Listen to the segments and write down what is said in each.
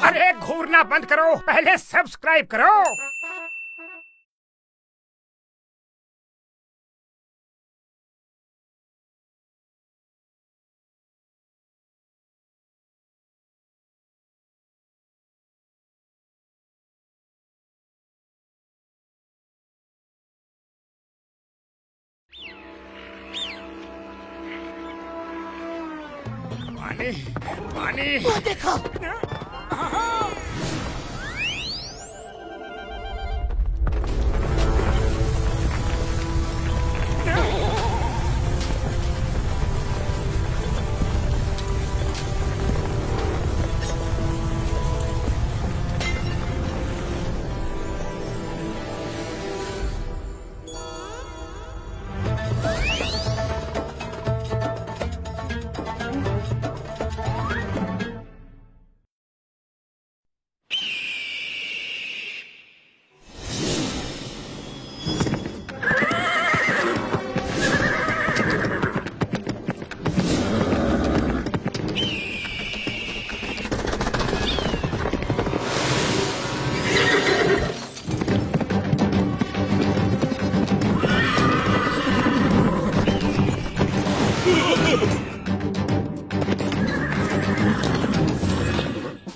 अरे घूरना बंद करो, पहले सब्सक्राइब करो। पानी पानी, वो देखो।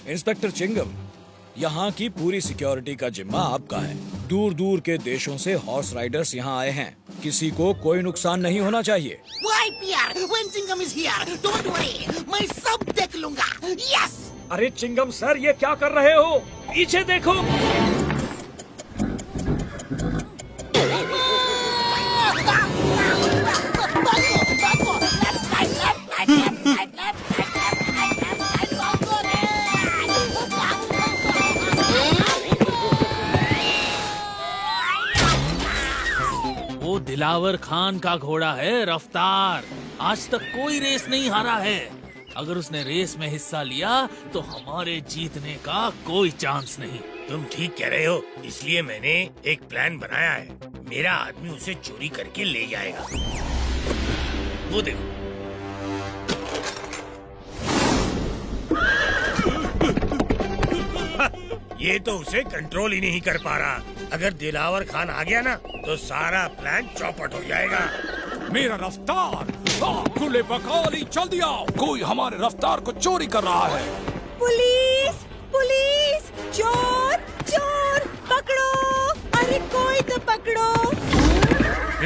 इंस्पेक्टर चिंगम, यहाँ की पूरी सिक्योरिटी का जिम्मा आपका है। दूर दूर के देशों से हॉर्स राइडर्स यहाँ आए हैं, किसी को कोई नुकसान नहीं होना चाहिए। Why, Pierre? When Chingam is here, don't worry, मैं सब देख लूंगा। Yes! अरे चिंगम सर, ये क्या कर रहे हो? पीछे देखो। वो दिलावर खान का घोड़ा है रफ्तार। आज तक कोई रेस नहीं हारा है। अगर उसने रेस में हिस्सा लिया तो हमारे जीतने का कोई चांस नहीं। तुम ठीक कह रहे हो, इसलिए मैंने एक प्लान बनाया है। मेरा आदमी उसे चोरी करके ले जाएगा। वो देखो। ये तो उसे कंट्रोल ही नहीं कर पा रहा। अगर दिलावर खान आ गया ना तो सारा प्लान चौपट हो जाएगा। मेरा रफ्तार, खुले बकौली, जल्दी आओ, कोई हमारे रफ्तार को चोरी कर रहा है। पुलिस पुलिस, चोर चोर, पकड़ो, अरे कोई तो पकड़ो।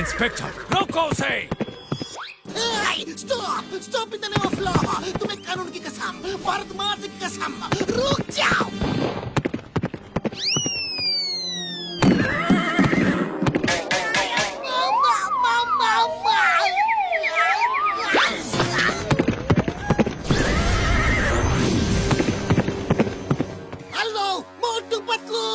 इंस्पेक्टर रोको उसे। Stop stop in the name of law. तुम्हें कानून की कसम, भारत माता की कसम, रुक जाओ। हेलो मोटू पतलू।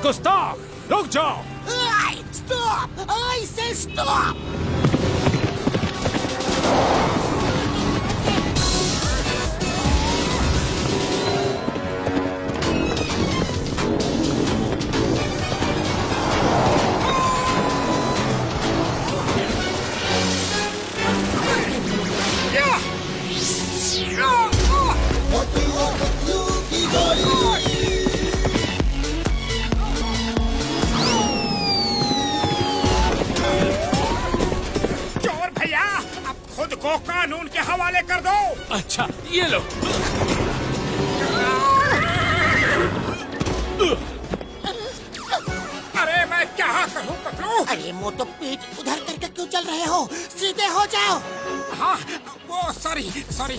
गुस्ताख, रुक जाओ। स्टॉप, आई से स्टॉप। चोर भैया, अब खुद को कानून के हवाले कर दो। अच्छा, ये लो। अरे मैं क्या करूं पतलू? अरे मोटो पीठ उधर करके क्यों चल रहे हो? सीधे हो जाओ। हाँ, वो सॉरी सॉरी।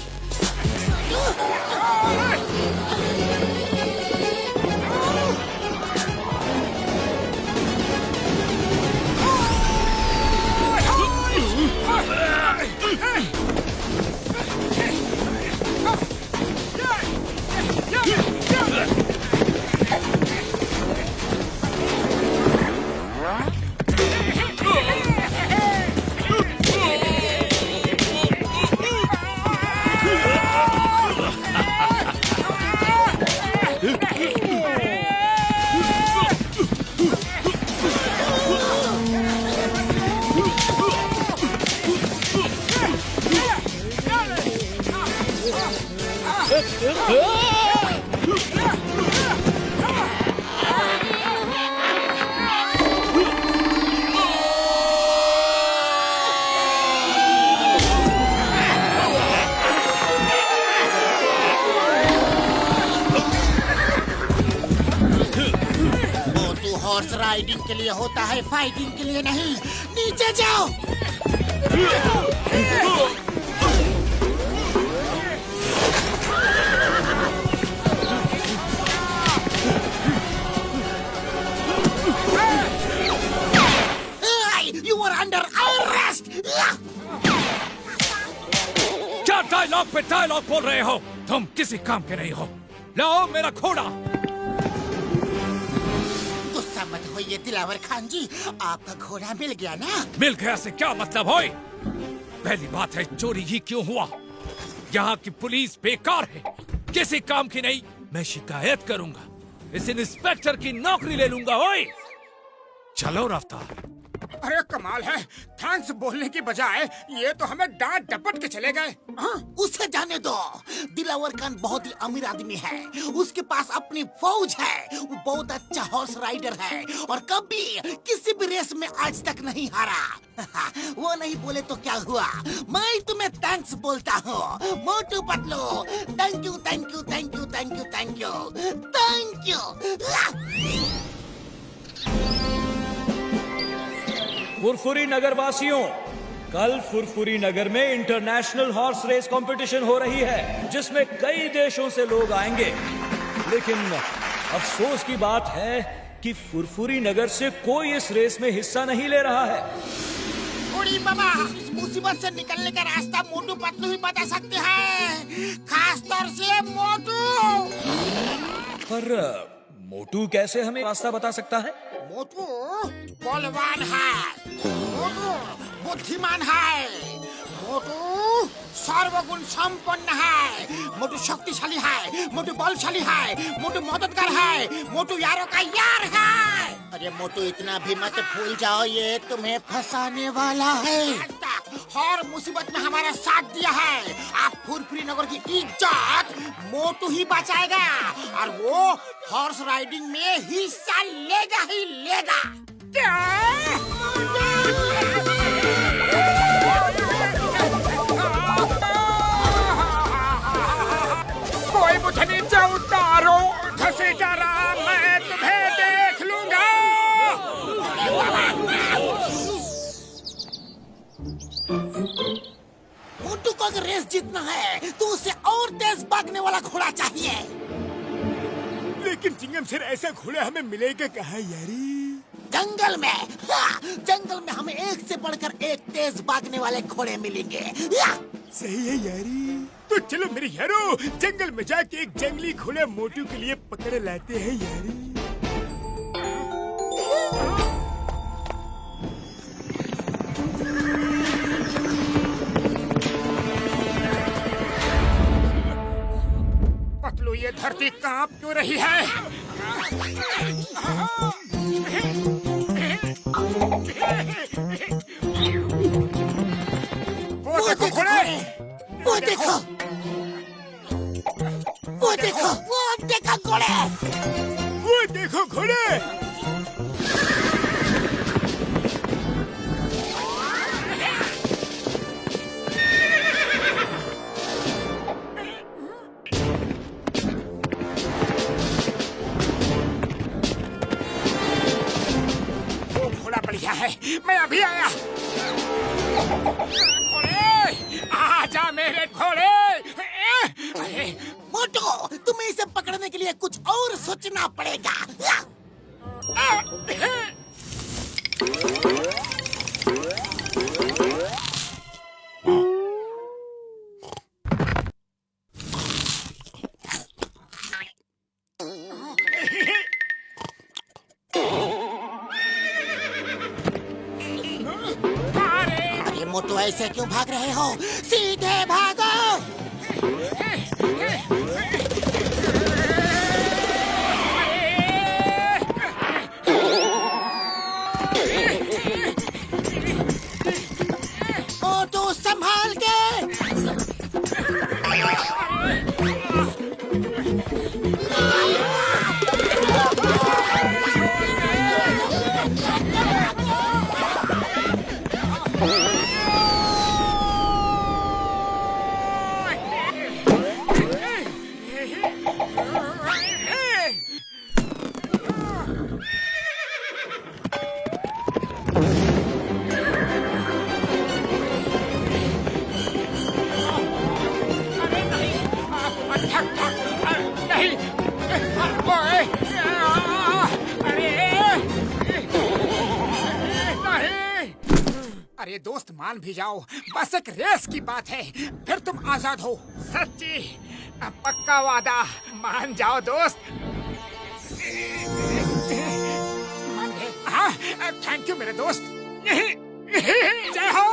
मोटू हॉर्स राइडिंग के लिए होता है, फाइटिंग के लिए नहीं। नीचे जाओ। You are under arrest. क्या डायलॉग पे डायलॉग बोल रहे हो? तुम किसी काम के नहीं हो। लाओ मेरा घोड़ा। गुस्सा मत होइए दिलावर खान जी, आपका घोड़ा मिल गया ना? मिल गया से क्या मतलब होए? पहली बात है चोरी ही क्यों हुआ? यहाँ की पुलिस बेकार है, किसी काम की नहीं। मैं शिकायत करूंगा, इस इंस्पेक्टर की नौकरी ले लूंगा। ओए चलो रफ्तार। अरे कमाल है, थैंक्स बोलने की बजाय ये तो हमें डांट डपट के चले गए। हाँ, उसे जाने दो। दिलावर खान बहुत ही अमीर आदमी है, उसके पास अपनी फौज है, वो बहुत अच्छा हॉर्स राइडर है और कभी किसी भी रेस में आज तक नहीं हारा। वो नहीं बोले तो क्या हुआ, मैं तुम्हें थैंक्स बोलता हूँ। Motu Patlu, thank you thank you thank you thank you thank you thank you. फुरफुरी नगर वासियों, कल फुरफुरी नगर में इंटरनेशनल हॉर्स रेस कंपटीशन हो रही है, जिसमें कई देशों से लोग आएंगे। लेकिन अफसोस की बात है कि फुरफुरी नगर से कोई इस रेस में हिस्सा नहीं ले रहा है। बूढ़ी मामा, इस मुसीबत से निकलने का रास्ता मोटू पतलू ही बता सकते हैं, खास तौर से मोटू। पर मोटू कैसे हमें रास्ता बता सकता है? मोटू बलवान है, मोटू बुद्धिमान है, मोटू सर्वगुण संपन्न है, मोटू शक्तिशाली है, मोटू बलशाली है, मोटू मददगार है, मोटू यारों का यार है। अरे मोटू इतना भी मत भूल जाओ, ये तुम्हें फंसाने वाला है। हर मुसीबत में हमारा साथ दिया है। आप फुरफुरी नगर की इज्जत मोटू ही बचाएगा और वो हॉर्स राइडिंग में हिस्सा लेगा ही लेगा। कोई मुझे नीचे उतारो, धंसे जा रहा, मैं तुम्हें देख लूंगा। मोटू को अगर रेस जीतना है तो उसे और तेज भागने वाला घोड़ा चाहिए। लेकिन चिंगम सर, ऐसा घोड़ा हमें मिलेगा कहाँ यारी? जंगल में। हाँ, जंगल में हमें एक से बढ़कर एक तेज भागने वाले घोड़े मिलेंगे। सही है यारी। तो चलो मेरे यारो, जंगल में जाके एक जंगली घोड़ा मोटू के लिए पकड़ लाते हैं यारी। पतलू, ये धरती कांप क्यों रही है? वो देखो घोड़े, वो देखो, वो देखो, वो देखो घोड़े, वो देखो घोड़े। वो घोड़ा बढ़िया है, मैं अभी आया। घोड़े, आजा मेरे घोड़े। मोटू, तुम्हें इसे पकड़ने के लिए कुछ और सोचना पड़ेगा। अरे मोटू, ऐसे क्यों भाग रहे हो? सीधे भागो। मोटू संभाल के। दोस्त मान भी जाओ, बस एक रेस की बात है, फिर तुम आजाद हो। सच्ची पक्का वादा, मान जाओ दोस्त। मान गए? हाँ, थैंक यू मेरे दोस्त। जय हो।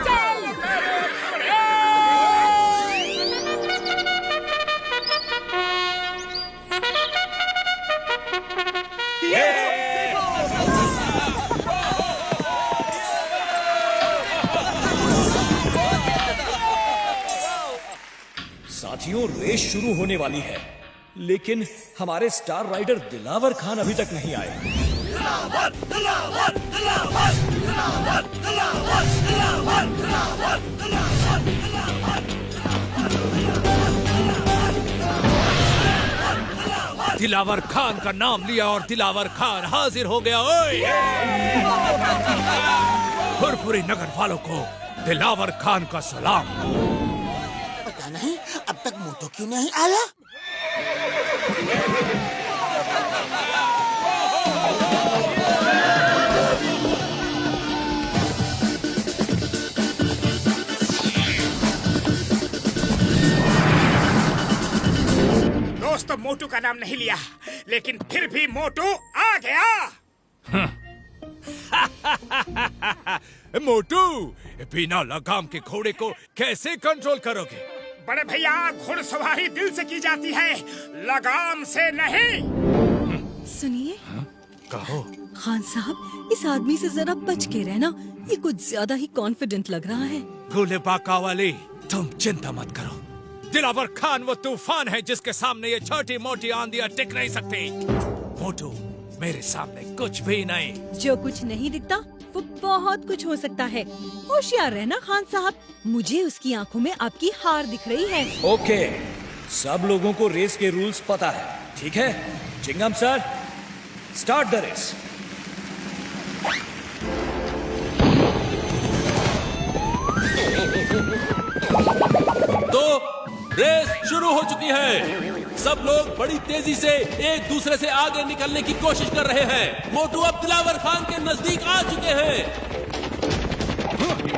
चल मेरे घोड़े। साथियों, रेस शुरू होने वाली है, लेकिन हमारे स्टार राइडर दिलावर खान अभी तक नहीं आए। दिलावर खान का नाम लिया और दिलावर खान हाजिर हो गया। ओए! फुरफुरी नगर वालों को दिलावर खान का सलाम। पता नहीं अब तक मोटू क्यों नहीं आया। दोस्तों, मोटू का नाम नहीं लिया, लेकिन फिर भी मोटू आ गया। मोटू, बिना लगाम के घोड़े को कैसे कंट्रोल करोगे? बड़े भैया, घुड़सवारी दिल से की जाती है, लगाम से नहीं। सुनिए कहो। खान साहब, इस आदमी से जरा बच के रहना, ये कुछ ज्यादा ही कॉन्फिडेंट लग रहा है। भूले बाका वाली, तुम चिंता मत करो। दिलावर खान वो तूफान है जिसके सामने ये छोटी मोटी आंधियां टिक नहीं सकती। मोटू मेरे सामने कुछ भी नहीं। जो कुछ नहीं दिखता वो बहुत कुछ हो सकता है। होशियार रहना खान साहब, मुझे उसकी आंखों में आपकी हार दिख रही है। ओके, सब लोगों को रेस के रूल्स पता है, ठीक है? चिंगम सर, स्टार्ट द रेस। तो रेस शुरू हो चुकी है। सब लोग बड़ी तेजी से एक दूसरे से आगे निकलने की कोशिश कर रहे हैं। मोटू अब दिलावर खान के नजदीक आ चुके हैं।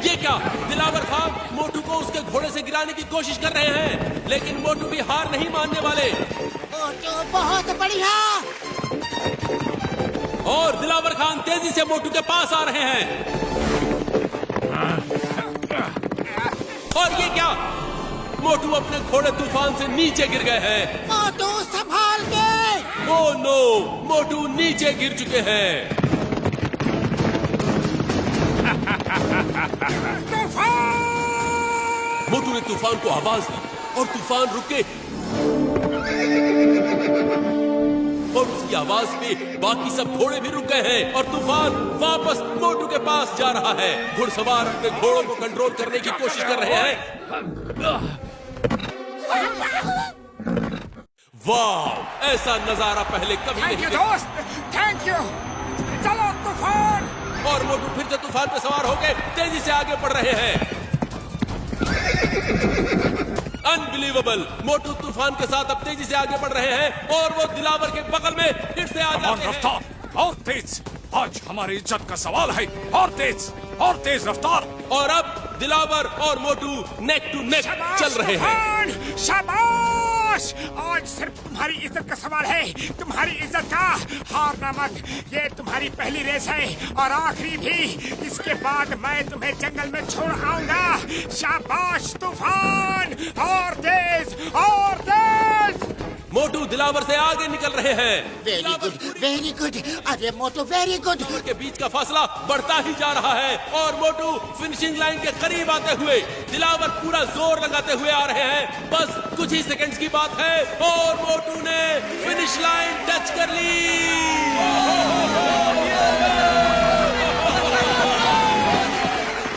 ये क्या? दिलावर खान मोटू को उसके घोड़े से गिराने की कोशिश कर रहे हैं, लेकिन मोटू भी हार नहीं मानने वाले। मोटू बहुत बढ़िया। और दिलावर खान तेजी से मोटू के पास आ रहे हैं। और ये क्या? मोटू अपने घोड़े तूफान से नीचे गिर गए हैं। मोटू संभाल के। ओह नो, मोटू नीचे गिर चुके हैं। मोटू ने तूफान को आवाज दी और तूफान रुके। और उसकी आवाज पे बाकी सब घोड़े भी रुक गए हैं और तूफान वापस मोटू के पास जा रहा है। घुड़सवार अपने घोड़ों को कंट्रोल करने की कोशिश कर रहे हैं। वाह, ऐसा नजारा पहले कभी थैंक नहीं यू देखा। दोस्त, थैंक यू। चलो तूफान। और मोटू फिर से तूफान पे सवार होकर तेजी से आगे बढ़ रहे हैं। अनबिलीवेबल, मोटू तूफान के साथ अब तेजी से आगे बढ़ रहे हैं और वो दिलावर के बगल में फिर से आ जाते हैं। रफ्तार और तेज, आज हमारी इज्जत का सवाल है। और तेज रफ्तार। और अब दिलावर और मोटू नेक टू नेक चल रहे हैं। तूफान, शाबाश। आज सिर्फ तुम्हारी इज्जत का सवाल है, तुम्हारी इज्जत का। हारना मत, ये तुम्हारी पहली रेस है और आखिरी भी। इसके बाद मैं तुम्हें जंगल में छोड़ आऊंगा। शाबाश तूफान, और तेज और तेज। मोटू दिलावर से आगे निकल रहे हैं। Very good, very good. अरे मोटू, वेरी गुड। के बीच का फासला बढ़ता ही जा रहा है और मोटू फिनिशिंग लाइन के करीब आते हुए, दिलावर पूरा जोर लगाते हुए आ रहे हैं। बस कुछ ही सेकंड्स की बात है और मोटू ने फिनिश लाइन टच कर ली।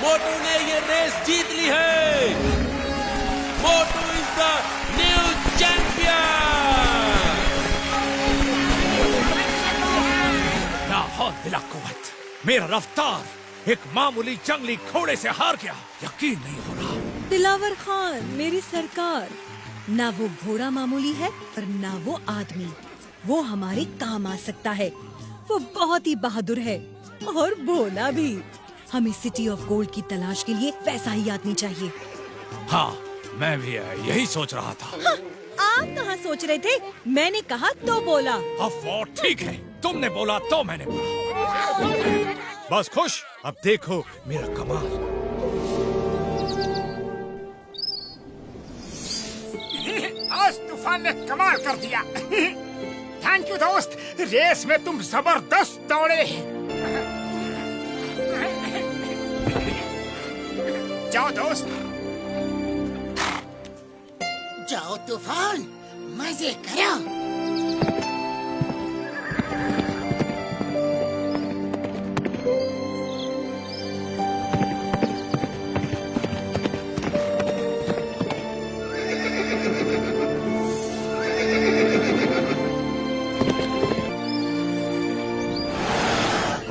मोटू ने ये रेस जीत ली है। मोटू इज द न्यू चैंपियन। बिला कुव्वत, मेरा रफ्तार एक मामूली जंगली घोड़े से हार गया। यकीन नहीं हो रहा। दिलावर खान, मेरी सरकार, ना वो घोड़ा मामूली है और ना वो आदमी। वो हमारे काम आ सकता है। वो बहुत ही बहादुर है, और भोला भी। हमें सिटी ऑफ गोल्ड की तलाश के लिए वैसा ही आदमी चाहिए। हाँ, मैं भी यही सोच रहा था। हाँ, आप कहाँ सोच रहे थे? मैंने कहा तो बोला। अफवाह ठीक है, तुमने बोला तो मैंने बोला। बस खुश, अब देखो मेरा कमाल। आज तूफान ने कमाल कर दिया। थैंक यू दोस्त, रेस में तुम जबरदस्त दौड़े। जाओ दोस्त, जाओ तूफान, मजे करो।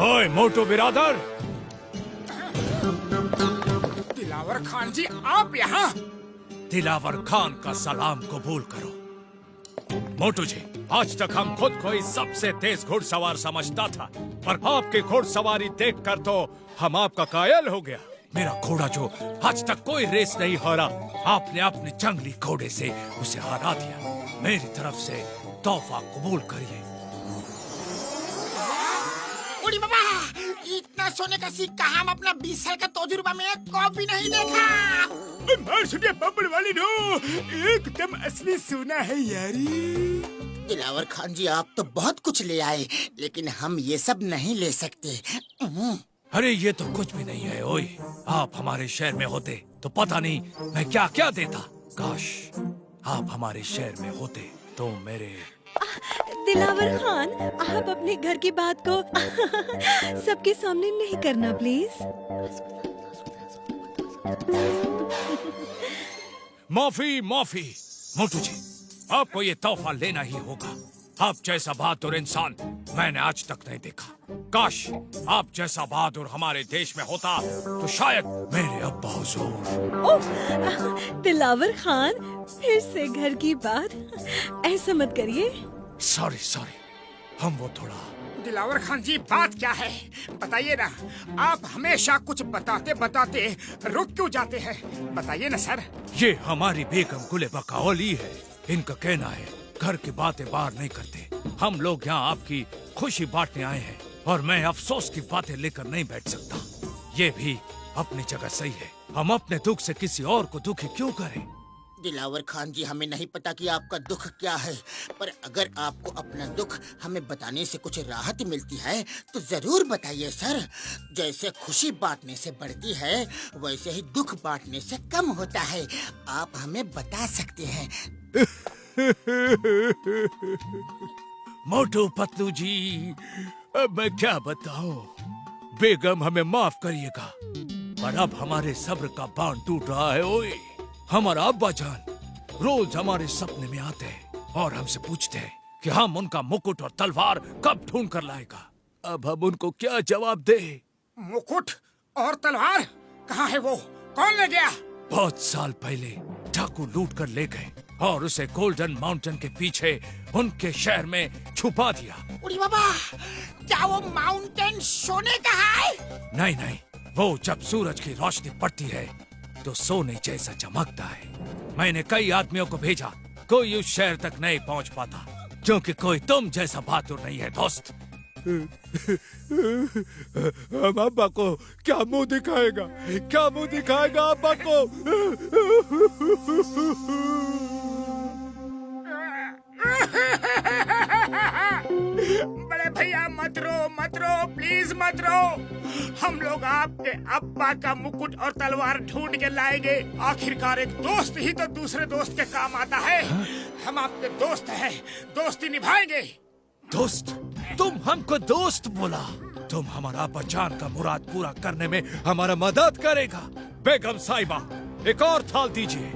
ओए मोटू बिरादर, दिलावर खान जी आप यहाँ? दिलावर खान का सलाम कबूल करो। मोटू जी, आज तक हम खुद को ही सबसे तेज घुड़सवार समझता था, पर आपकी घुड़सवारी देखकर तो हम आपका कायल हो गया। मेरा घोड़ा जो आज तक कोई रेस नहीं हारा, आपने अपने जंगली घोड़े से उसे हरा दिया। मेरी तरफ से तोहफा कबूल करिए। उड़ी बाबा, इतना सोने का सिक्का हम अपना 20 साल का तजुर्बा में कभी नहीं देखा। मार सुनिए बब्बर वाली नो, एकदम असली सोना है यारी। दिलावर खान जी, आप तो बहुत कुछ ले आए, लेकिन हम ये सब नहीं ले सकते। अरे ये तो कुछ भी नहीं है। ओए, आप हमारे शहर में होते तो पता नहीं मैं क्या क्या देता। काश आप हमारे शहर में होते तो मेरे। दिलावर खान, आप अपने घर की बात को सबके सामने नहीं करना प्लीज। माफी माफी मोटू जी, आपको ये तोहफा लेना ही होगा। आप जैसा बहादुर इंसान मैंने आज तक नहीं देखा। काश आप जैसा बहादुर हमारे देश में होता तो शायद मेरे अब्बा हुजूर। ओह, दिलावर खान, फिर से घर की बात, ऐसा मत करिए। सॉरी सॉरी, हम वो थोड़ा। दिलावर खान जी, बात क्या है बताइए ना। आप हमेशा कुछ बताते बताते रुक क्यों जाते हैं, बताइए ना सर। ये हमारी बेगम गुलेबा का औली है। इनका कहना है घर की बातें बाहर नहीं करते। हम लोग यहाँ आपकी खुशी बांटने आए हैं और मैं अफसोस की बातें लेकर नहीं बैठ सकता। ये भी अपनी जगह सही है। हम अपने दुख से किसी और को दुखी क्यों करें? दिलावर खान जी, हमें नहीं पता कि आपका दुख क्या है, पर अगर आपको अपना दुख हमें बताने से कुछ राहत मिलती है तो जरूर बताइए सर। जैसे खुशी बांटने से बढ़ती है, वैसे ही दुख बांटने से कम होता है। आप हमें बता सकते हैं। मोटू पतलू जी, अब मैं क्या बताऊं। बेगम हमें माफ करिएगा, पर अब हमारे सब्र का बांध टूट रहा है। ओए, हमारा अब्बा जान रोज हमारे सपने में आते हैं और हमसे पूछते हैं कि हम उनका मुकुट और तलवार कब ढूंढ कर लाएगा। अब हम उनको क्या जवाब दे? मुकुट और तलवार कहाँ है वो? कौन ले गया? बहुत साल पहले डाकू लूट कर ले गए और उसे गोल्डन माउंटेन के पीछे उनके शहर में छुपा दिया। उड़ी बाबा, क्या वो माउंटेन सोने का है? नहीं नहीं, वो जब सूरज की रोशनी पड़ती है तो सोने जैसा चमकता है। मैंने कई आदमियों को भेजा, कोई उस शहर तक नहीं पहुंच पाता, क्योंकि कोई तुम जैसा बहादुर नहीं है दोस्त। हम अब्बा को क्या मुंह दिखाएगा, क्या मुंह दिखाएगा अब्बा को? बड़े भैया मत रो प्लीज मत रो। हम लोग आपके अब्बा का मुकुट और तलवार ढूंढ के लाएंगे। आखिरकार एक दोस्त ही तो दूसरे दोस्त के काम आता है। हम आपके दोस्त हैं, दोस्ती निभाएंगे। दोस्त? तुम हमको दोस्त बोला? तुम हमारा बचान का मुराद पूरा करने में हमारा मदद करेगा। बेगम साहिबा, एक और थाल दीजिए।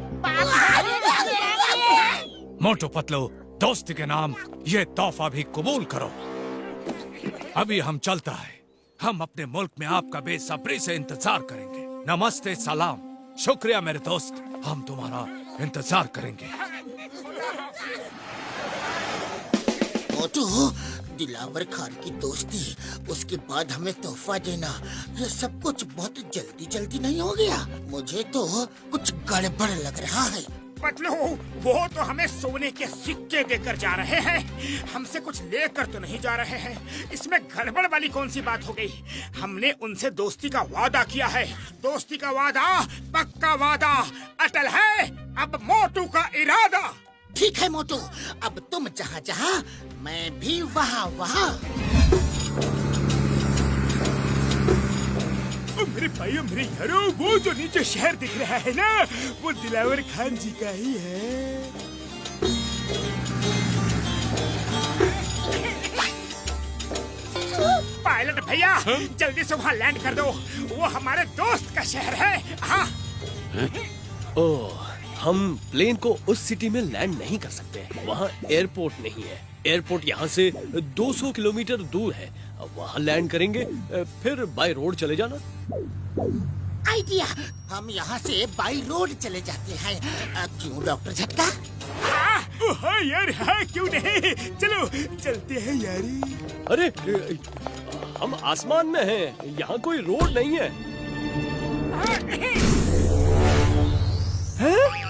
मोटू पतलू, दोस्ती के नाम ये तोहफा भी कबूल करो। अभी हम चलता है। हम अपने मुल्क में आपका बेसब्री से इंतजार करेंगे। नमस्ते, सलाम, शुक्रिया मेरे दोस्त, हम तुम्हारा इंतजार करेंगे। मोटू, दिलावर खान की दोस्ती, उसके बाद हमें तोहफा देना, ये सब कुछ बहुत जल्दी जल्दी नहीं हो गया? मुझे तो कुछ गड़बड़ लग रहा है। पतलू, वो तो हमें सोने के सिक्के देकर जा रहे हैं, हमसे कुछ लेकर तो नहीं जा रहे हैं। इसमें गड़बड़ वाली कौन सी बात हो गई? हमने उनसे दोस्ती का वादा किया है। दोस्ती का वादा पक्का वादा अटल है। अब मोटू का इरादा। ठीक है मोटू, अब तुम जहाँ जहाँ, मैं भी वहाँ वहाँ। मेरे भाइयों, मेरे यारों, वो जो नीचे शहर दिख रहा है ना, वो दिलावर खान जी का ही है। पायलट भैया, जल्दी से वहाँ लैंड कर दो। वो हमारे दोस्त का शहर है। हाँ। ओह, हम प्लेन को उस सिटी में लैंड नहीं कर सकते। वहाँ एयरपोर्ट नहीं है। एयरपोर्ट यहाँ से 200 किलोमीटर दूर है। वहाँ लैंड करेंगे, फिर बाय रोड चले जाना। आइडिया, हम यहाँ से बाई रोड चले जाते हैं। क्यों डॉक्टर झटका? हाँ यार, हाँ क्यों नहीं, चलो चलते हैं यारी। अरे, हम आसमान में हैं, यहाँ कोई रोड नहीं है। हैं?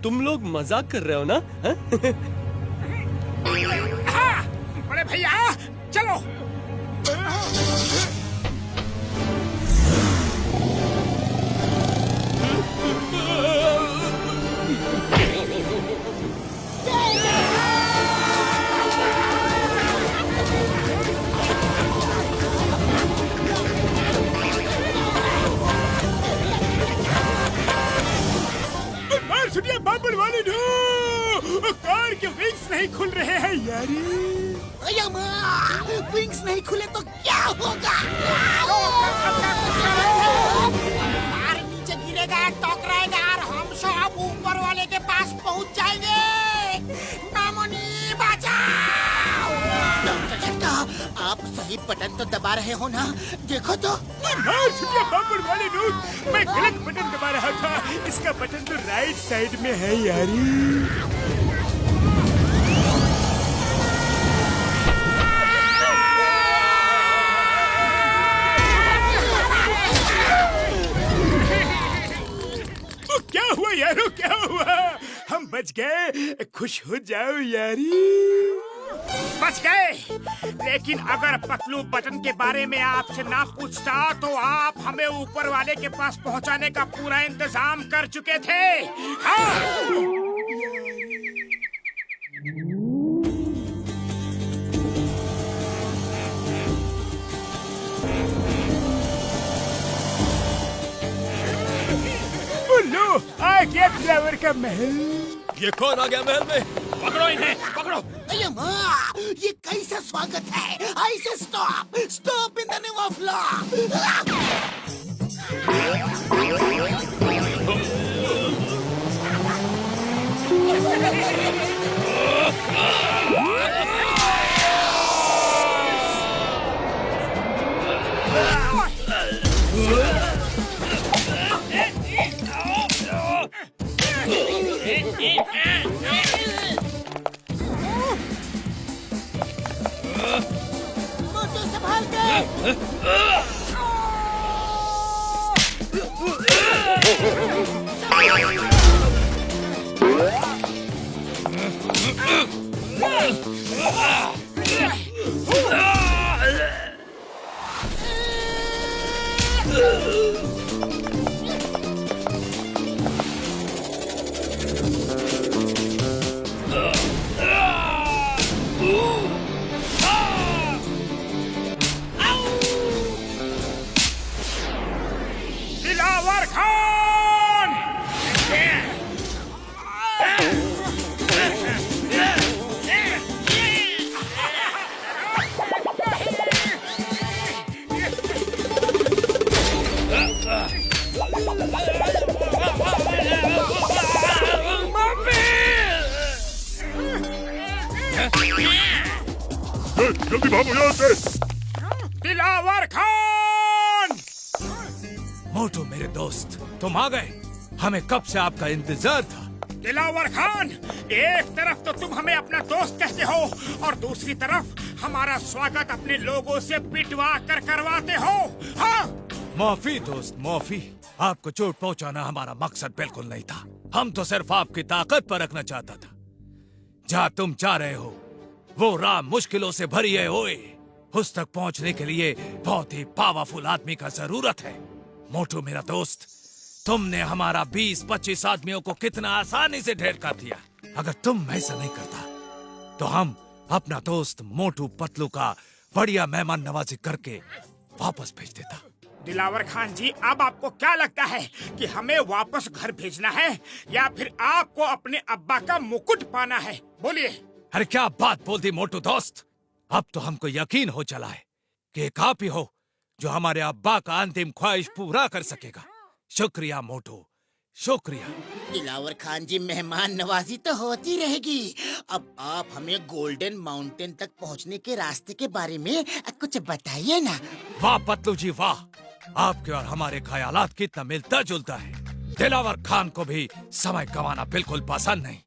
तुम लोग मजाक कर रहे हो ना? हाँ, बड़े भैया चलो। मार छुटिया बाबुल वाले ढो, कार के विंग्स नहीं खुल रहे हैं यारी। विंग्स नहीं खुले तो क्या होगा? कार नीचे गिरेगा, टकराएगा और हम सब ऊपर वाले के पास पहुंच जाएंगे। मामूनी बचाओ। डॉक्टर झटका, आप सही बटन तो दबा रहे हो ना? देखो तो। मार छुटिया बाबुल वाले ढो, मैं गलत बटन दबा रहा था। इसका बटन तो राइट साइड में है यारी। क्या हुआ यारो, क्या हुआ? हम बच गए, खुश हो जाओ यारी। बच गए, लेकिन अगर पतलू बटन के बारे में आपसे ना पूछता तो आप हमें ऊपर वाले के पास पहुंचाने का पूरा इंतजाम कर चुके थे। हाँ। लो, आ गया दिलावर का महल। ये कौन आ गया महल में? पकड़ो इन्हें, पकड़ो। अये माँ, ये कैसा स्वागत है? ऐसे stop, stop in the name of law. Motu संभाल के। दिलावर खान! जल्दी भागो यहाँ से। दिलावर खान! मोटू मेरे दोस्त, तुम आ गए। हमें कब से आपका इंतजार था। दिलावर खान, एक तरफ तो तुम हमें अपना दोस्त कहते हो और दूसरी तरफ हमारा स्वागत अपने लोगों से पिटवा कर करवाते हो? हाँ? माफी दोस्त, माफी। आपको चोट पहुंचाना हमारा मकसद बिल्कुल नहीं था। हम तो सिर्फ आपकी ताकत पर रखना चाहता था। जहाँ तुम जा रहे हो वो राह मुश्किलों से भरी है ओए। उस तक पहुंचने के लिए बहुत ही पावरफुल आदमी का जरूरत है। मोटू मेरा दोस्त, तुमने हमारा 20-25 आदमियों को कितना आसानी से ढेर कर दिया। अगर तुम ऐसा नहीं करता तो हम अपना दोस्त मोटू पतलू का बढ़िया मेहमान नवाजी करके वापस भेज देता। दिलावर खान जी, अब आपको क्या लगता है कि हमें वापस घर भेजना है या फिर आपको अपने अब्बा का मुकुट पाना है? बोलिए। अरे क्या बात बोल दी मोटू दोस्त। अब तो हमको यकीन हो चला है कि एक आप ही हो जो हमारे अब्बा का अंतिम ख्वाहिश पूरा कर सकेगा। शुक्रिया मोटू, शुक्रिया। दिलावर खान जी, मेहमान नवाजी तो होती रहेगी। अब आप हमें गोल्डन माउंटेन तक पहुंचने के रास्ते के बारे में कुछ बताइए ना। वाह पतलू जी वाह, आपके और हमारे ख्यालात कितना मिलता जुलता है। दिलावर खान को भी समय गंवाना बिल्कुल पसंद नहीं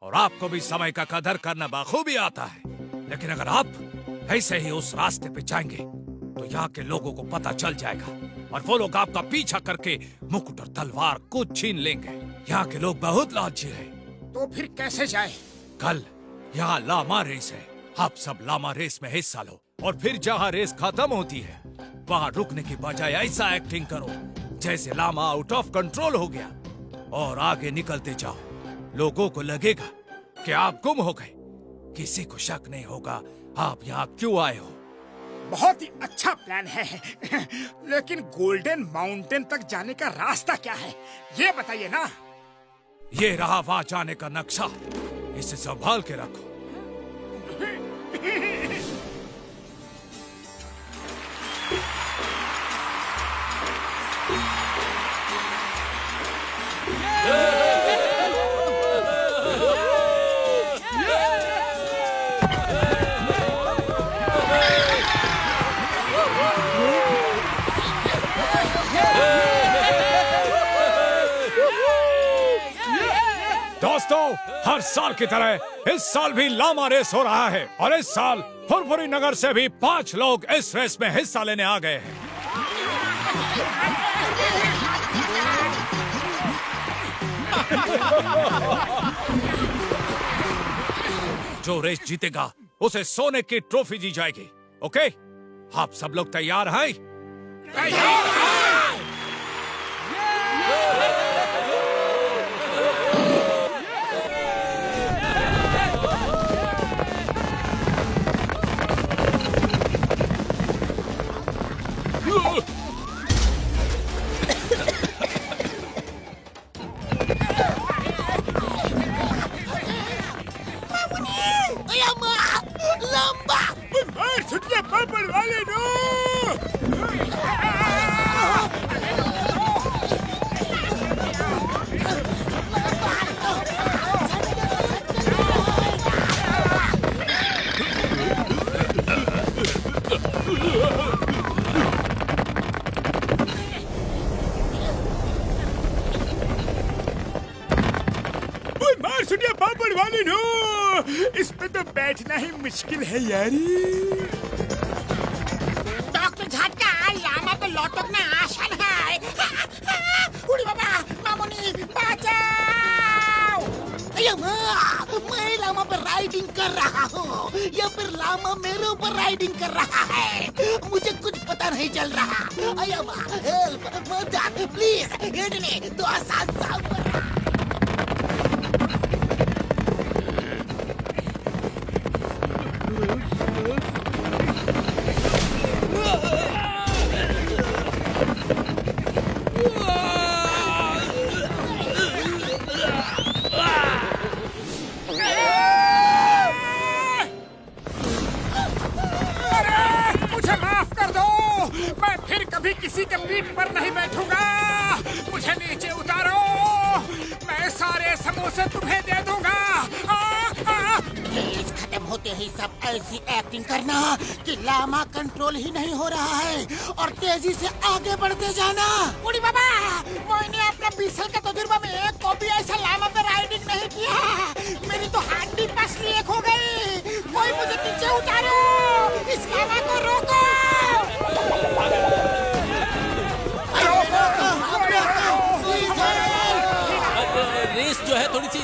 और आपको भी समय का कदर करना बखूबी आता है। लेकिन अगर आप ऐसे ही उस रास्ते पे जाएंगे तो यहाँ के लोगों को पता चल जाएगा और वो लोग आपका पीछा करके मुकुट और तलवार को छीन लेंगे। यहाँ के लोग बहुत लालची हैं। तो फिर कैसे जाए? कल यहाँ लामा रेस है। आप सब लामा रेस में हिस्सा लो और फिर जहाँ रेस खत्म होती है वहाँ रुकने की बजाय ऐसा एक्टिंग करो जैसे लामा आउट ऑफ कंट्रोल हो गया और आगे निकलते जाओ। लोगों को लगेगा कि आप गुम हो गए। किसी को शक नहीं होगा आप यहाँ क्यों आए हो। बहुत ही अच्छा प्लान है। लेकिन गोल्डन माउंटेन तक जाने का रास्ता क्या है, ये बताइए ना। ये रहा वहाँ जाने का नक्शा, इसे संभाल के रखो। दोस्तों, हर साल की तरह इस साल भी लामा रेस हो रहा है और इस साल फुरफुरी नगर से भी 5 लोग इस रेस में हिस्सा लेने आ गए हैं। जो रेस जीतेगा उसे सोने की ट्रॉफी दी जाएगी। ओके, आप सब लोग तैयार हैं? इसमें तो बैठना ही मुश्किल है यारी। डॉक्टर झटका, लामा को लौटना आसान है। उड़ी बाबा, मामुनी बचाओ। मैं लामा पर राइडिंग कर रहा हूँ या फिर लामा मेरे ऊपर राइडिंग कर रहा है, मुझे कुछ पता नहीं चल रहा। अय्या हेल्प, मदद प्लीज, हेडने तो आसान साहब। किसी के पीठ पर नहीं बैठूंगा। मुझे नीचे उतारो, मैं सारे समोसे तुम्हें दे दूंगा। रेस खत्म होते ही सब ऐसी एक्टिंग करना कि लामा कंट्रोल ही नहीं हो रहा है और तेजी से आगे बढ़ते जाना। उड़ी बाबा, मैंने अपना 20 साल का तजुर्बा में एक को भी ऐसा लामा पे राइडिंग नहीं किया। मेरी तो हड्डी पसली एक हो गई। कोई मुझे नीचे उतारो।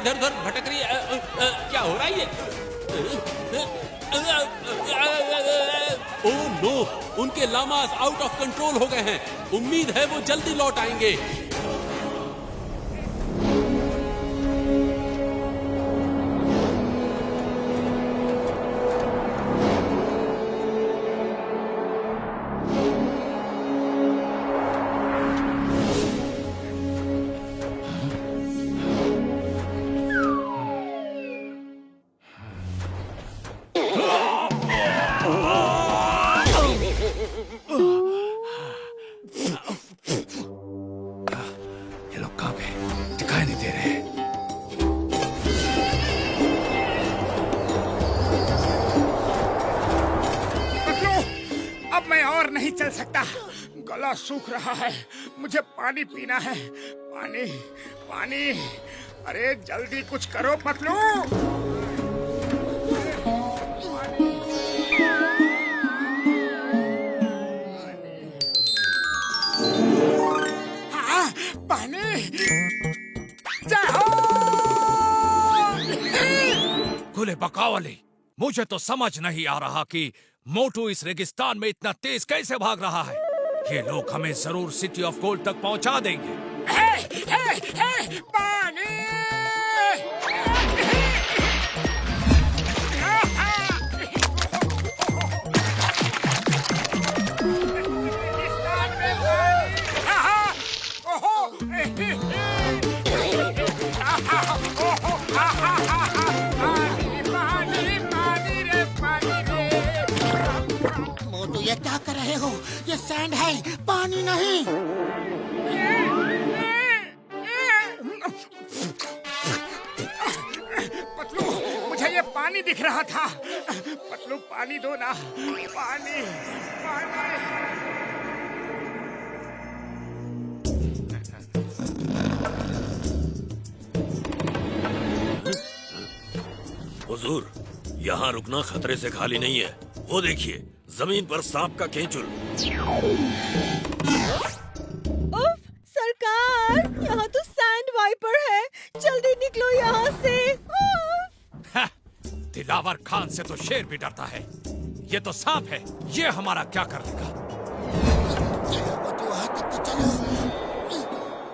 इधर उधर भटक रही है। क्या हो रहा है ये? ओह नो, उनके लामास आउट ऑफ कंट्रोल हो गए हैं। उम्मीद है वो जल्दी लौट आएंगे। ये लोग कहाँ गए? दिखाई नहीं दे रहे। पतलू, अब मैं और नहीं चल सकता। गला सूख रहा है। मुझे पानी पीना है। पानी, पानी। अरे जल्दी कुछ करो पतलू। हाँ, पानी। जाओ। खुले बकावली, मुझे तो समझ नहीं आ रहा कि मोटू इस रेगिस्तान में इतना तेज कैसे भाग रहा है। ये लोग हमें जरूर सिटी ऑफ गोल्ड तक पहुंचा देंगे। पानी। मोटू ये क्या कर रहे हो? ये सैंड है, पानी नहीं। पतलू, मुझे ये पानी दिख रहा था। पतलू पानी दो ना। पानी, पानी। हुजूर, यहाँ रुकना खतरे से खाली नहीं है। वो देखिए, जमीन पर सांप का केंचुल। उफ, सरकार, यहाँ तो सैंड वाइपर है। जल्दी निकलो यहाँ से। उफ। दिलावर खान से तो शेर भी डरता है। ये तो सांप है। ये हमारा क्या कर देगा?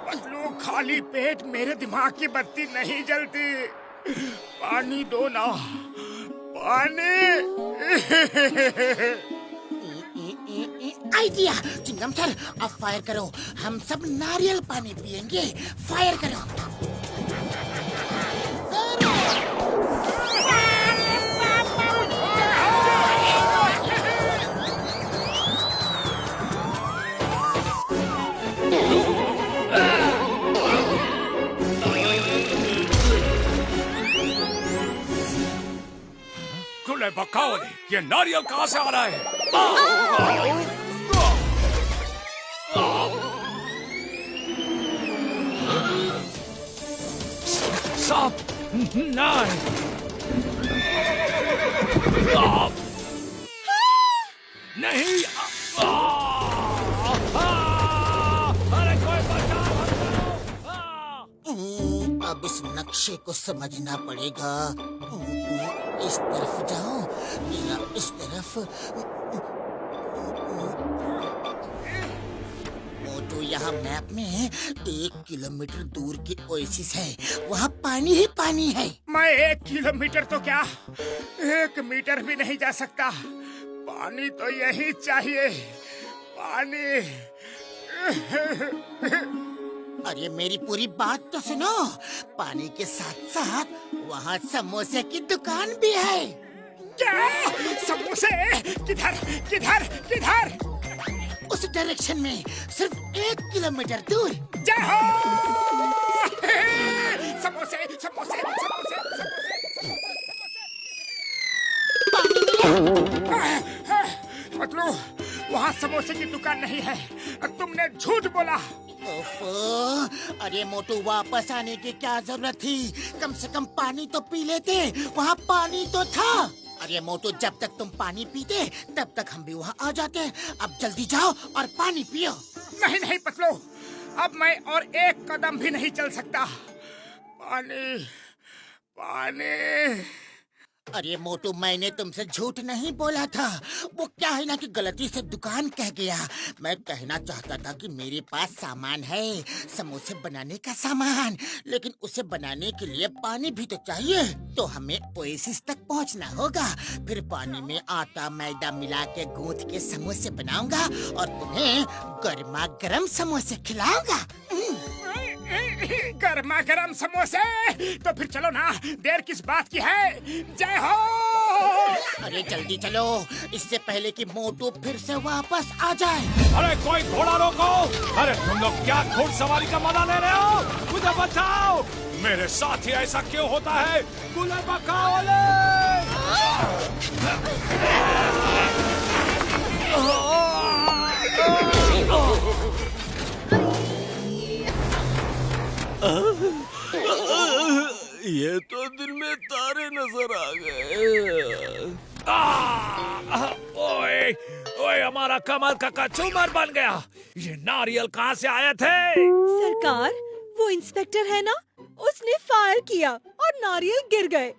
पतलू, खाली पेट मेरे दिमाग की बत्ती नहीं जलती। पानी दो ना। पानी। आइडिया। चिंगम सर, अब फायर करो। हम सब नारियल पानी पियेंगे। फायर करो। खुले बकावली, ये नारियल कहाँ से आ रहा है? सांप नहीं। नहीं। अरे कोई बचाओ। अब इस नक्शे को समझना पड़ेगा। इस तरफ जाओ या इस तरफ। मोटू, यहाँ मैप में 1 किलोमीटर दूर की ओएसिस है। वहाँ पानी ही पानी है। मैं 1 किलोमीटर तो क्या, 1 मीटर भी नहीं जा सकता। पानी तो यही चाहिए। पानी। अरे मेरी पूरी बात तो सुनो। पानी के साथ साथ वहाँ समोसे की दुकान भी है। क्या? समोसे? किधर किधर किधर? उस डायरेक्शन में, सिर्फ 1 किलोमीटर दूर। जाओ। समोसे समोसे समोसे समोसे। पतलू, वहाँ समोसे की दुकान नहीं है। तुमने झूठ बोला। ओफो, अरे मोटू, वापस आने की क्या जरूरत थी? कम से कम पानी तो पी लेते। वहाँ पानी तो था। अरे मोटू, जब तक तुम पानी पीते तब तक हम भी वहाँ आ जाते। अब जल्दी जाओ और पानी पियो। नहीं नहीं पतलू, अब मैं और 1 कदम भी नहीं चल सकता। पानी, पानी। अरे मोटू, मैंने तुमसे झूठ नहीं बोला था। वो क्या है ना कि गलती से दुकान कह गया। मैं कहना चाहता था कि मेरे पास सामान है, समोसे बनाने का सामान, लेकिन उसे बनाने के लिए पानी भी तो चाहिए। तो हमें ओएसिस तक पहुंचना होगा। फिर पानी में आटा मैदा मिला के गूंथ के समोसे बनाऊंगा और तुम्हें गर्मा गर्म समोसे खिलाऊंगा। गर्मा गर्म समोसे? तो फिर चलो ना, देर किस बात की है? जय हो। अरे जल्दी चलो, इससे पहले कि मोटू फिर से वापस आ जाए। अरे कोई घोड़ा रोको! अरे तुम लोग क्या घुड़सवारी का मजा ले रहे हो? मुझे बचाओ! मेरे साथ ही ऐसा क्यों होता है? गुले बकाओले! ये तो दिन में तारे नजर आ गए। ओए, ओए, हमारा कमल का कचूमर बन गया। ये नारियल कहाँ से आए थे? सरकार, वो इंस्पेक्टर है ना, उसने फायर किया और नारियल गिर गए।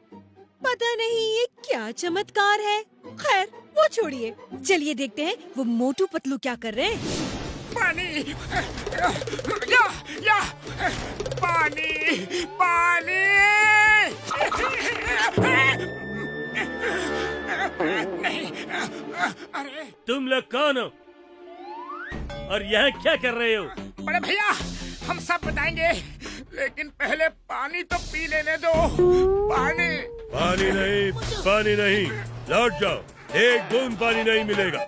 पता नहीं ये क्या चमत्कार है। खैर वो छोड़िए, चलिए देखते हैं वो मोटू पतलू क्या कर रहे हैं। पानी, या पानी, पानी। नहीं, अरे तुम लोग कौन हो और यहाँ क्या कर रहे हो? बड़े भैया, हम सब बताएंगे, लेकिन पहले पानी तो पी लेने दो। पानी। पानी नहीं, पानी नहीं, लौट जाओ। एक बूंद पानी नहीं मिलेगा।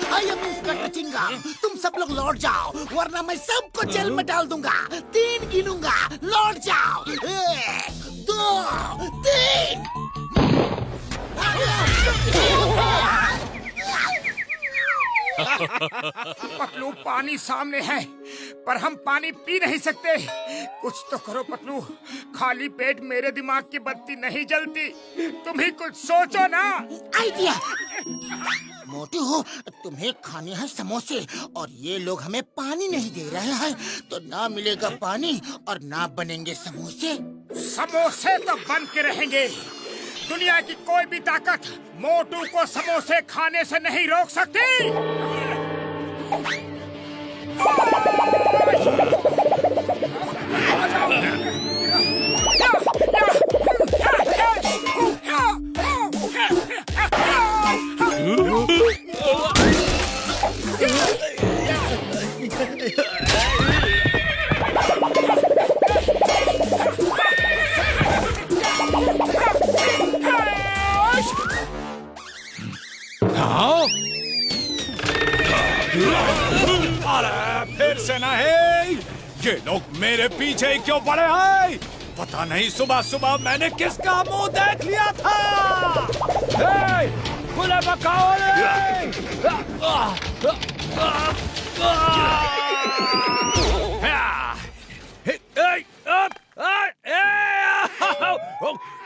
I am inspector Chingam. तुम सब लोग लौट जाओ, वरना मैं सबको जेल में डाल दूंगा। 3 गिनूंगा, लौट जाओ। 1, 2, 3। पतलू, पानी सामने है, पर हम पानी पी नहीं सकते। कुछ तो करो पतलू, खाली पेट मेरे दिमाग की बत्ती नहीं जलती। तुम ही कुछ सोचो ना। आइडिया। मोटू, तुम्हें खाने हैं समोसे और ये लोग हमें पानी नहीं दे रहे हैं, तो ना मिलेगा पानी और ना बनेंगे समोसे। समोसे तो बन के रहेंगे। दुनिया की कोई भी ताकत मोटू को समोसे खाने से नहीं रोक सकती। अरे फिर से नहीं! ये लोग मेरे पीछे ही क्यों पड़े हैं? पता नहीं सुबह सुबह मैंने किसका मुंह देख लिया था। गुले बकाओले!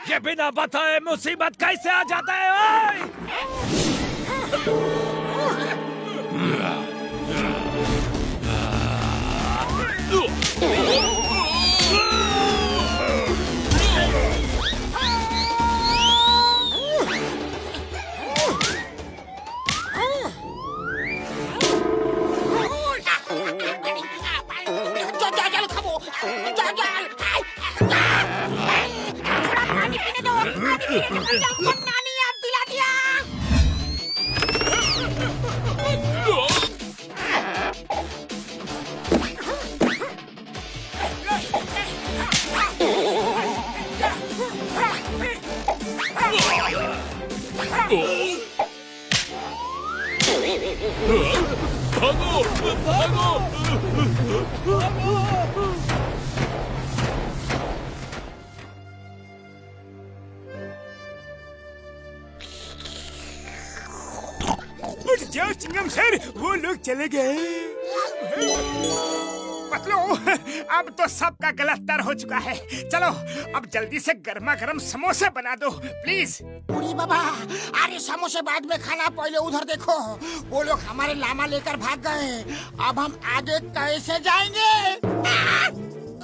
ये बिना बताए मुसीबत कैसे आ जाता है? नानी याद दिला दिया। भागो, भागो! उठ जाओ चिंगम सर, वो लोग चले गए। पतलू, अब तो सबका गलत तर हो चुका है। चलो अब जल्दी से गर्मा गर्म समोसे बना दो प्लीज। उड़ी बाबा, अरे समोसे बाद में खाना, पहले उधर देखो, वो लोग हमारे लामा लेकर भाग गए। अब हम आगे कैसे जाएंगे?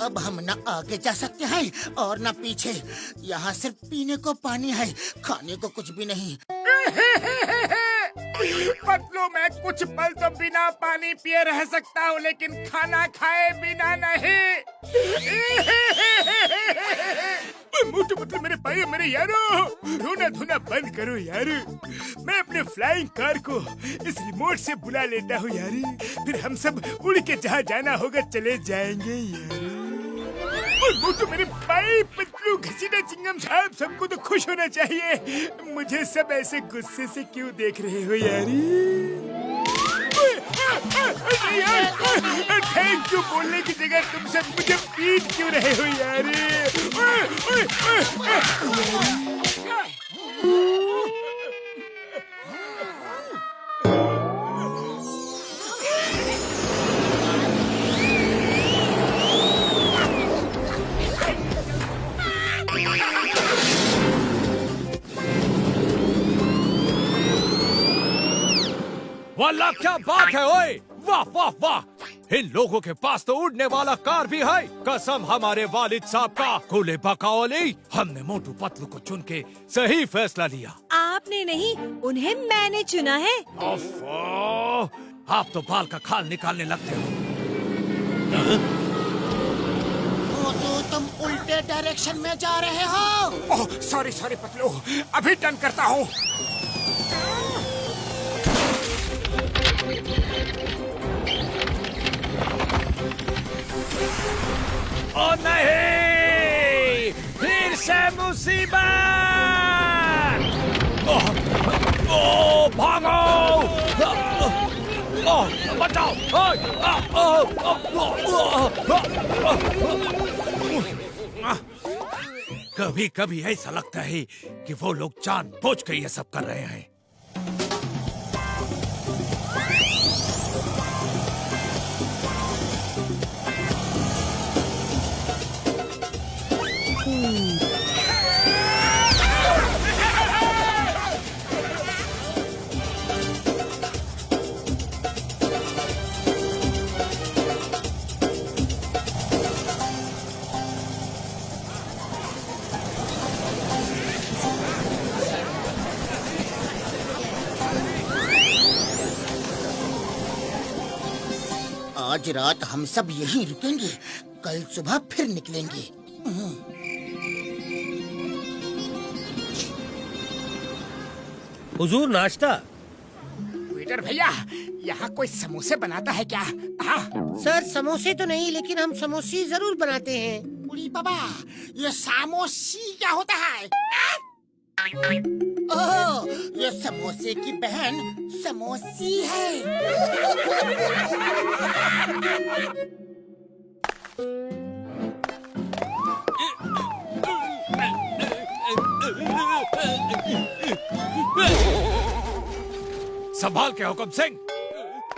अब हम न आगे जा सकते हैं और न पीछे। यहाँ सिर्फ पीने को पानी है, खाने को कुछ भी नहीं। पतलू, मैं कुछ पल तो बिना पानी पिए रह सकता हूँ, लेकिन खाना खाए बिना नहीं। मोटू पतलू मेरे भाई, मेरे यारो, रोना धोना बंद करो यार। मैं अपने फ्लाइंग कार को इस रिमोट से बुला लेता हूँ यार, फिर हम सब उड़ के जहाँ जाना होगा चले जाएंगे यार। और मोटू मेरे भाई, पतलू, घसीटा, चिंगम साहब, सबको तो खुश होना चाहिए। मुझे सब ऐसे गुस्से से क्यों देख रहे हो यारी? थैंक यू बोलने की जगह तुम सब मुझे पीट क्यों रहे हो यारी? वाला क्या बात है ओए, वाह वाह वाह। इन लोगों के पास तो उड़ने वाला कार भी है। कसम हमारे वालिद साहब का, कूले बकाओली, हमने मोटू पतलू को चुन के सही फैसला लिया। आपने नहीं, उन्हें मैंने चुना है। ओफो, आप तो बाल का खाल निकालने लगते हो। मोटू, तुम उल्टे डायरेक्शन में जा रहे हो। ओह सॉरी सॉरी पतलू, अभी टर्न करता हूँ। ओ नहीं, फिर से मुसीबत! ओ भागो! बचाओ! कभी कभी ऐसा लगता है कि वो लोग जानबूझ के ये सब कर रहे हैं। आज रात हम सब यहीं रुकेंगे, कल सुबह फिर निकलेंगे। हुजूर, नाश्ता। वेटर भैया, यहाँ कोई समोसे बनाता है क्या? हाँ। सर, समोसे तो नहीं, लेकिन हम समोसे जरूर बनाते हैं। उड़ी बाबा, ये सामोसी क्या होता है? ओह, ये समोसे की बहन समोसी है। संभाल के हुक्म सिंह,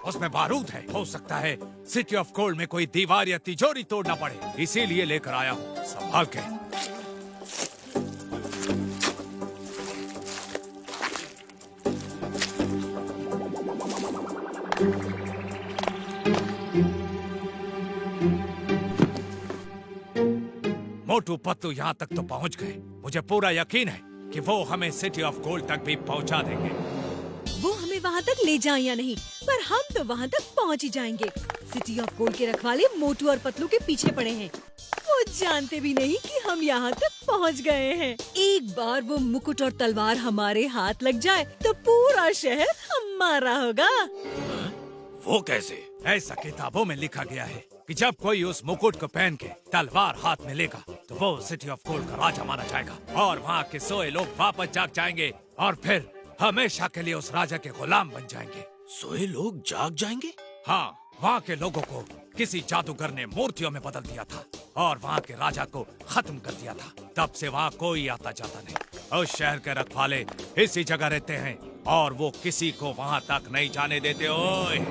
उसमें बारूद है। हो सकता है सिटी ऑफ गोल्ड में कोई दीवार या तिजोरी तोड़ना पड़े, इसीलिए लेकर आया हूँ। संभाल के। मोटू पतलू यहाँ तक तो पहुँच गए। मुझे पूरा यकीन है कि वो हमें सिटी ऑफ गोल्ड तक भी पहुँचा देंगे। वो हमें वहाँ तक ले जाएं या नहीं, पर हम तो वहाँ तक पहुँच ही जाएंगे। सिटी ऑफ गोल्ड के रखवाले मोटू और पतलू के पीछे पड़े हैं। वो जानते भी नहीं कि हम यहाँ तक पहुँच गए हैं। एक बार वो मुकुट और तलवार हमारे हाथ लग जाए तो पूरा शहर हमारा होगा। वो कैसे? ऐसा किताबों में लिखा गया है कि जब कोई उस मुकुट को पहन के तलवार हाथ में लेगा तो वो सिटी ऑफ गोल्ड का राजा माना जाएगा और वहाँ के सोए लोग वापस जाग जाएंगे और फिर हमेशा के लिए उस राजा के गुलाम बन जाएंगे। सोए लोग जाग जाएंगे? हाँ, वहाँ के लोगों को किसी जादूगर ने मूर्तियों में बदल दिया था और वहाँ के राजा को खत्म कर दिया था। तब से वहाँ कोई आता जाता नहीं। उस शहर के रखवाले इसी जगह रहते हैं और वो किसी को वहाँ तक नहीं जाने देते। ओए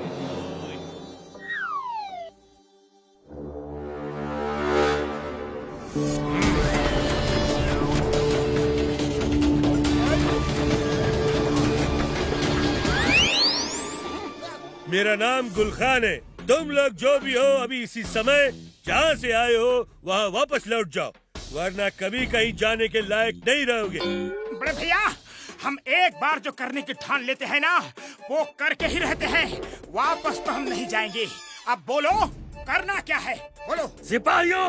मेरा नाम गुलखान है। तुम लोग जो भी हो, अभी इसी समय जहाँ से आए हो वहाँ वापस लौट जाओ, वरना कभी कहीं जाने के लायक नहीं रहोगे। बड़े भैया, हम एक बार जो करने की ठान लेते हैं ना, वो करके ही रहते हैं। वापस तो हम नहीं जाएंगे। अब बोलो, करना क्या है? बोलो। सिपाहियों,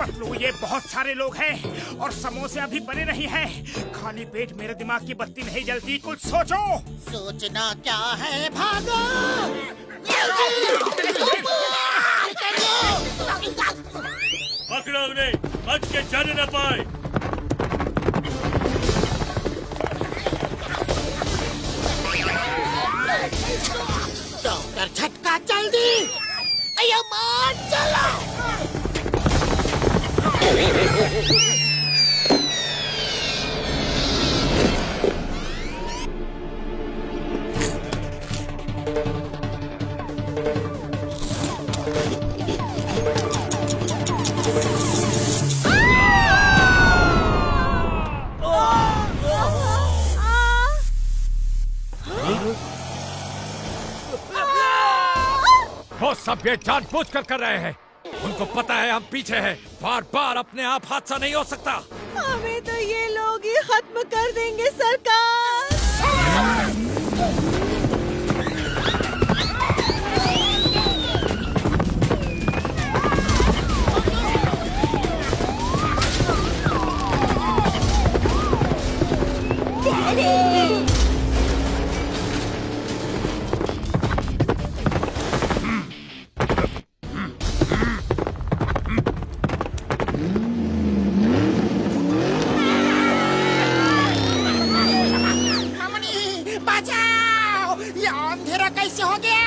पतलू, ये बहुत सारे लोग हैं और समोसे अभी बने नहीं हैं। खाली पेट मेरे दिमाग की बत्ती नहीं जलती। कुछ सोचो। सोचना क्या है, भागो। पकड़ो उन्हें, बच के जाने न पाए। डॉक्टर झटका, जल्दी। अयो मार, चलो। वो सब ये जानबूझकर कर रहे हैं। उनको पता है हम पीछे हैं। बार बार अपने आप हादसा नहीं हो सकता। हमें तो ये लोग ही खत्म कर देंगे सरकार। कैसे हो गया?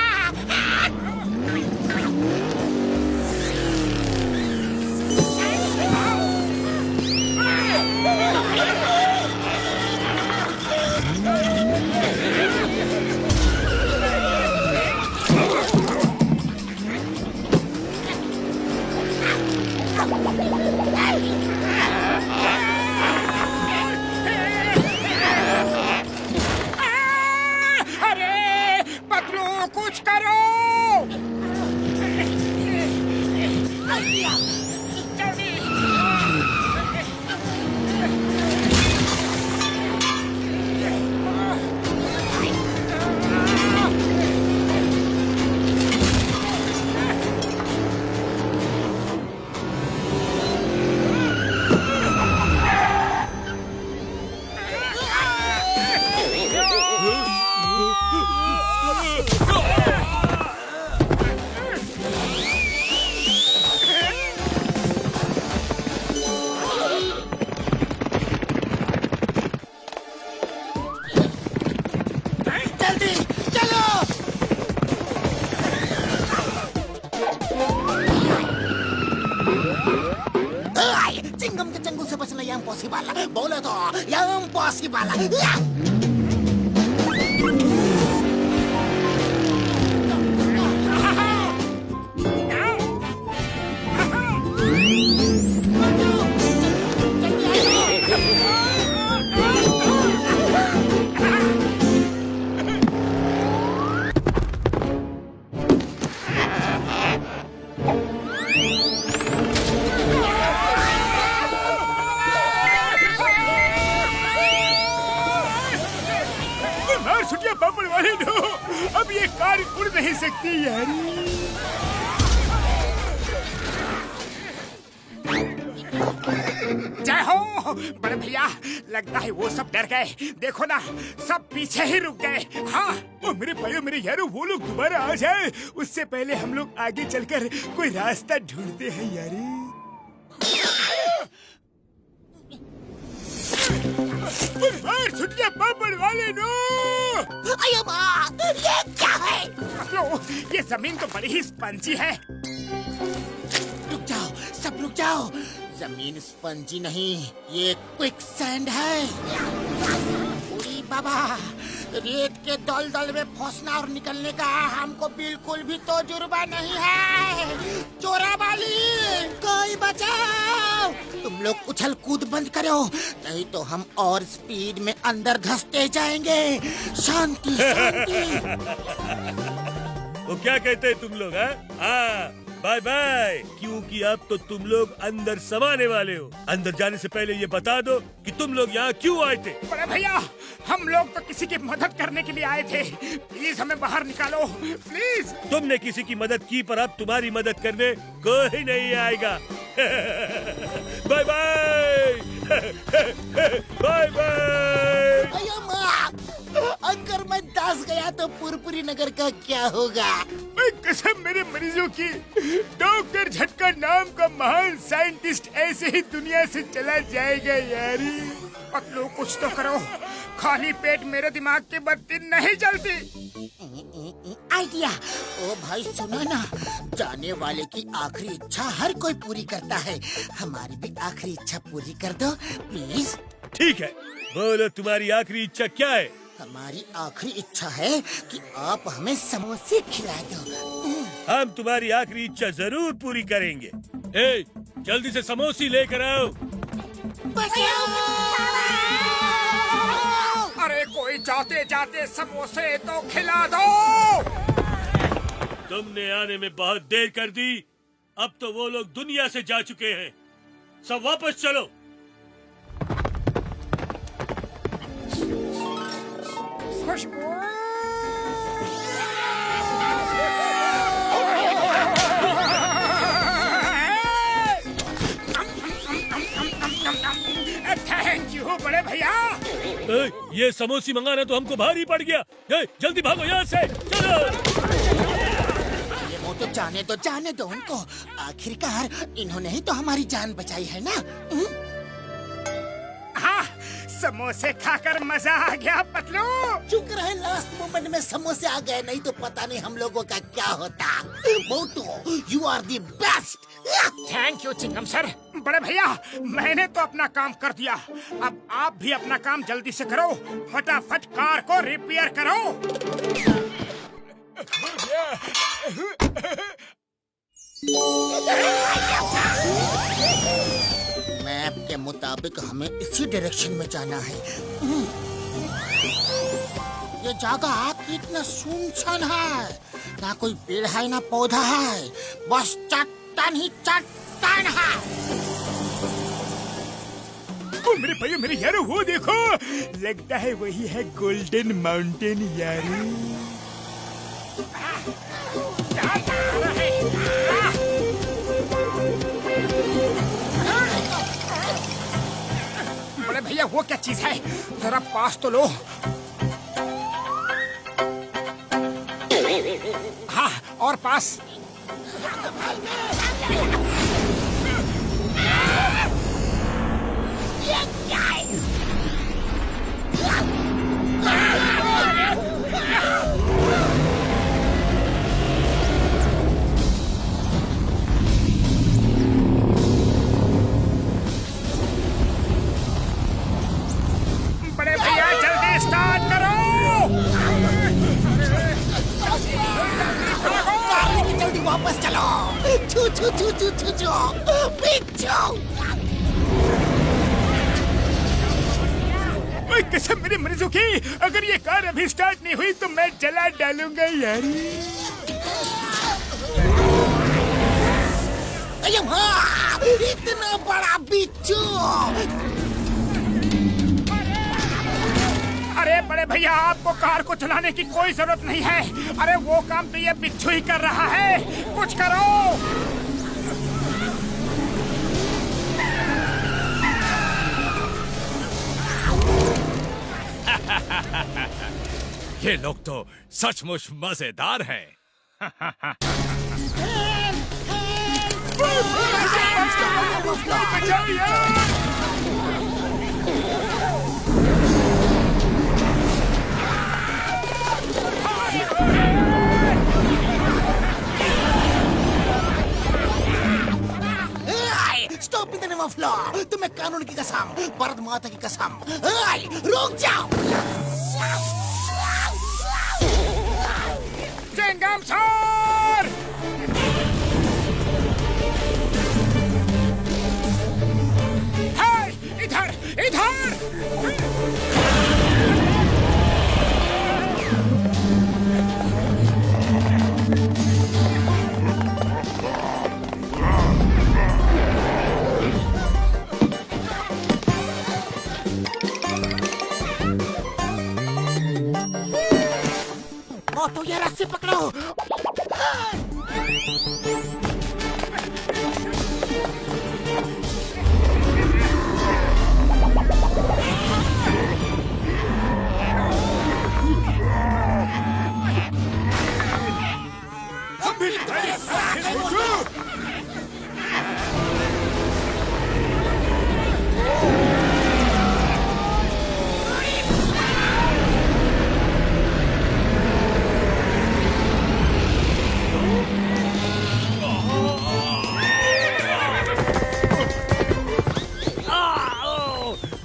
चिंगम के चंगुल से बचना यह इम्पॉसिबल। बोलो तो यह इम्पॉसिबल। अब ये कार उड़ नहीं सकती यार। जय हो बड़े भैया, लगता है वो सब डर गए। देखो ना, सब पीछे ही रुक गए। हाँ, ओ मेरे भाइयों, मेरे यारों, वो लोग दोबारा आ जाए उससे पहले हम लोग आगे चलकर कोई रास्ता ढूंढते हैं यारी। छुट्टियां पापड़ वाले नो। अयो माँ, ये क्या है? ये जमीन तो बड़ी ही स्पंजी है। रुक जाओ, सब रुक जाओ। जमीन स्पंजी नहीं, ये क्विक सैंड है। उड़ी बाबा, रेत के दलदल में फंसना और निकलने का हमको बिल्कुल भी तजुर्बा नहीं है। चोरा वाली, कोई बचाओ! तुम लोग उछल कूद बंद करो, नहीं तो हम और स्पीड में अंदर धंसते जाएंगे। शांति शांति। वो क्या कहते हैं तुम लोग? हाँ, बाय बाय, क्योंकि अब तो तुम लोग अंदर समाने वाले हो। अंदर जाने से पहले ये बता दो कि तुम लोग यहाँ क्यों आए थे। बड़े भैया, हम लोग तो किसी की मदद करने के लिए आए थे। प्लीज हमें बाहर निकालो, प्लीज। तुमने किसी की मदद की, पर अब तुम्हारी मदद करने कोई नहीं आएगा। Bye bye, bye bye. अयो माँ, अगर मैं दस गया तो पुरपुरी नगर का क्या होगा? मैं कसम मेरे मरीजों की, डॉक्टर झटका नाम का महान साइंटिस्ट ऐसे ही दुनिया से चला जाएगा यारी। पतलू कुछ तो करो, खाली पेट मेरे दिमाग की बत्ती नहीं जलती। आइडिया। ओ भाई सुनो ना, जाने वाले की आखिरी इच्छा हर कोई पूरी करता है। हमारी भी आखिरी इच्छा पूरी कर दो प्लीज। ठीक है, बोलो तुम्हारी आखिरी इच्छा क्या है? हमारी आखिरी इच्छा है कि आप हमें समोसे खिला दो। हम तुम्हारी आखिरी इच्छा जरूर पूरी करेंगे। ए, जल्दी से समोसे लेकर आओ। अरे कोई जाते जाते समोसे तो खिला दो। तुमने आने में बहुत देर कर दी। अब तो वो लोग दुनिया से जा चुके हैं। सब वापस चलो। खुशबू, थैंक यू बड़े भैया। ये समोसे मंगाना तो हमको भारी पड़ गया। जल्दी भागो यहाँ से, चलो। ये वो तो जाने दो उनको। आखिरकार इन्होंने ही तो हमारी जान बचाई है ना। हाँ, समोसे खाकर मजा आ गया पतलू। शुक्र है लास्ट मोमेंट में समोसे आ गए, नहीं तो पता नहीं हम लोगों का क्या होता। Motu, you are the best. Thank you Chingam sir. बड़े भैया, मैंने तो अपना काम कर दिया, अब आप भी अपना काम जल्दी से करो। फटाफट कार को रिपेयर करो। मैप के मुताबिक हमें इसी डायरेक्शन में जाना है। ये जगह कितना सुनसान है, ना कोई पेड़ है ना पौधा है, बस चट्टान ही चट्टान है। ओ मेरे भैया, मेरे यारो, वो देखो, लगता है वही है गोल्डन माउंटेन यारी। बड़े भैया, वो क्या चीज है, जरा पास तो लो। हाँ, और पास। बड़े भैया, जल्दी स्टार्ट करो। जल्दी वापस चलो। छू छू छू छू छू छू पिच्छू। ओए कसम मेरे मरीजों की, अगर ये कार अभी स्टार्ट नहीं हुई तो मैं जला डालूंगा यार। अरे हाँ, इतना बड़ा बिच्छू। अरे बड़े भैया, आपको कार को चलाने की कोई जरूरत नहीं है। अरे वो काम तो ये बिच्छू ही कर रहा है, कुछ करो। ये लोग तो सचमुच मजेदार हैं। बचाओ यार। Stop in the name of law. तुम्हें कानून की कसम, भारत माता की कसम। रुक जाओ। चिंगम सर। इधर इधर। मोटू ये रस्सी पकड़ो।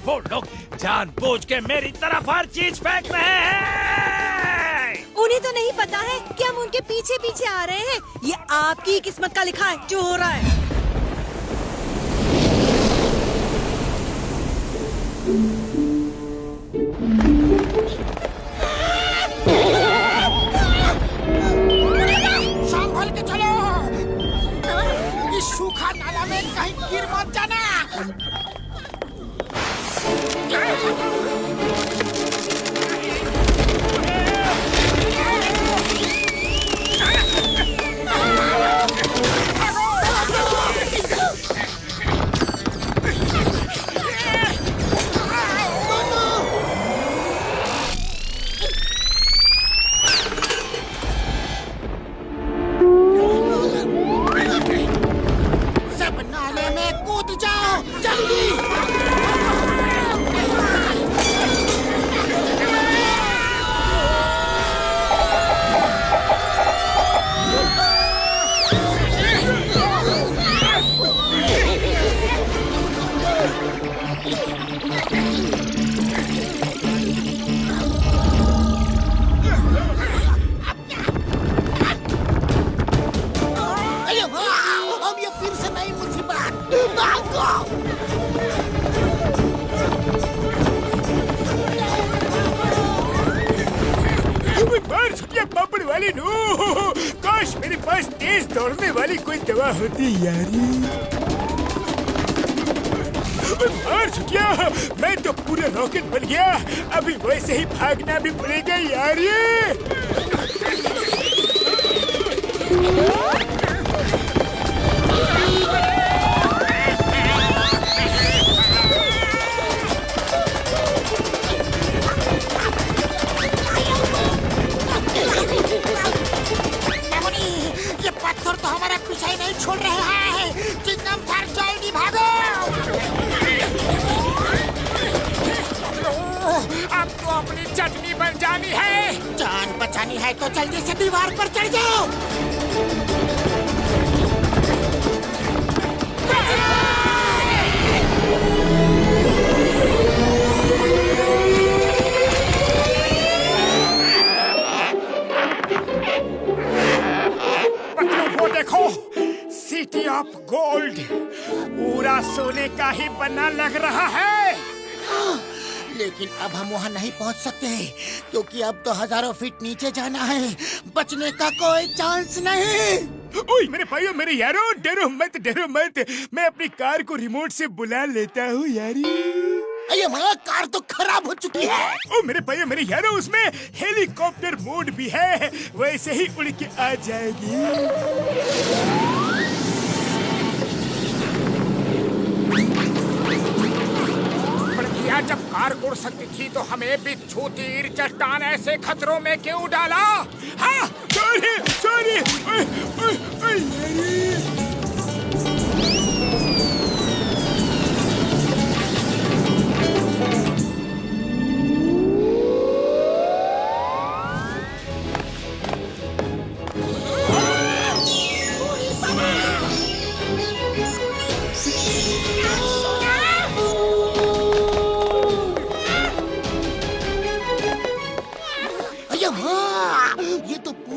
वो लोग जानबूझ के मेरी तरफ हर चीज फेंक रहे हैं। उन्हें तो नहीं पता है कि हम उनके पीछे पीछे आ रहे हैं। ये आपकी किस्मत का लिखा है जो हो रहा है। संभल के चलो। इस सूखा नाला में कहीं गिर मत जाना। सब नाले में कूद जाओ जल्दी। अरे वाह, अब ये फिर से नई मुसीबत। भागो। मार छुटिया पापड़ वाली नो। काश मेरे पास तेज दौड़ने वाली कोई दवा होती यारी। मार छुटिया, मैं तो पूरा रॉकेट बन गया। अभी वैसे ही भागना भी पड़ेगा यारी। ये पत्थर तो हमारा पीछा ही नहीं छोड़ रहे हैं। चिंगम सर जल्दी भागो। अब तो अपनी चटनी बन जानी है। जान बचानी है तो जल्दी से दीवार पर चढ़ जाओ। वो देखो, सिटी ऑफ गोल्ड पूरा सोने का ही बना लग रहा है। लेकिन अब हम वहाँ नहीं पहुँच सकते क्योंकि अब तो हजारों फीट नीचे जाना है। बचने का कोई चांस नहीं। ओए मेरे भाइयों, मेरे यारों, डरो मत, डरो मत। मैं अपनी कार को रिमोट से बुला लेता हूँ यारी। अरे माँ, कार तो खराब हो चुकी है। ओ मेरे भाइयों, मेरे यारों, उसमें हेलीकॉप्टर मोड भी है। वैसे ही उड़ के आ जाएगी। जब कार उड़ सकती थी तो हमें भी छोटी चट्टान ऐसे खतरों में क्यों डाला? हाँ, सॉरी सॉरी।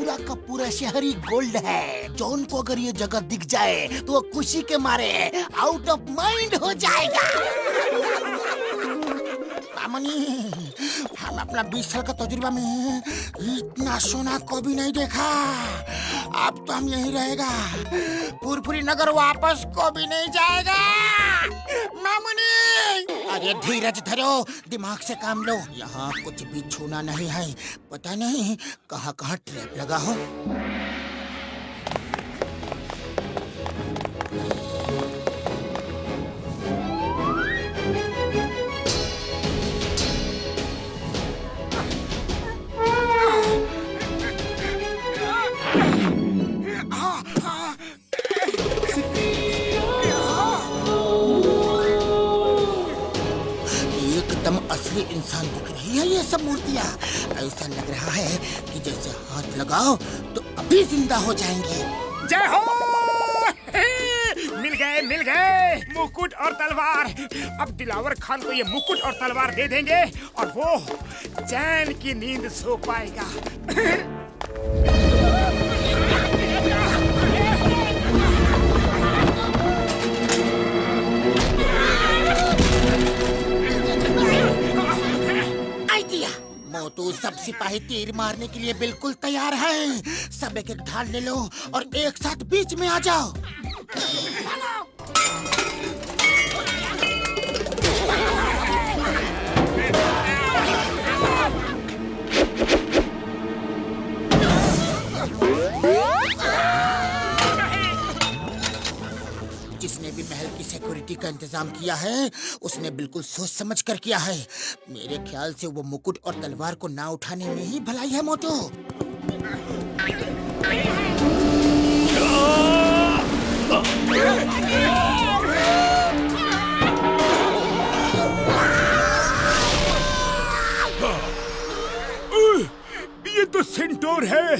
पूरा का पूरा शहरी गोल्ड है। जॉन को अगर ये जगह दिख जाए तो वो खुशी के मारे आउट ऑफ माइंड हो जाएगा। मामनी, हम अपना 20 साल का तजुर्बा में इतना सोना कभी नहीं देखा। अब तो हम यहीं रहेगा, फुरफुरी नगर वापस कभी नहीं जाएगा। मामनी, अरे धीरज धरो, दिमाग से काम लो। यहाँ कुछ भी छूना नहीं है, पता नहीं कहाँ कहाँ ट्रैप लगा हो। एकदम असली इंसान दिख रही है ये सब मूर्तियाँ। ऐसा लग रहा है कि जैसे हाथ लगाओ तो अभी जिंदा हो जाएंगे। जय हो। मिल गए मुकुट और तलवार। अब दिलावर खान को ये मुकुट और तलवार दे देंगे और वो चैन की नींद सो पाएगा। मोटू, सब सिपाही तीर मारने के लिए बिल्कुल तैयार हैं। सब एक एक ढाल ले लो और एक साथ बीच में आ जाओ। जिसने भी महल की सिक्योरिटी का इंतजाम किया है उसने बिल्कुल सोच समझ कर किया है। मेरे ख्याल से वो मुकुट और तलवार को ना उठाने में ही भलाई है मोटू। ये तो सेंटोर है,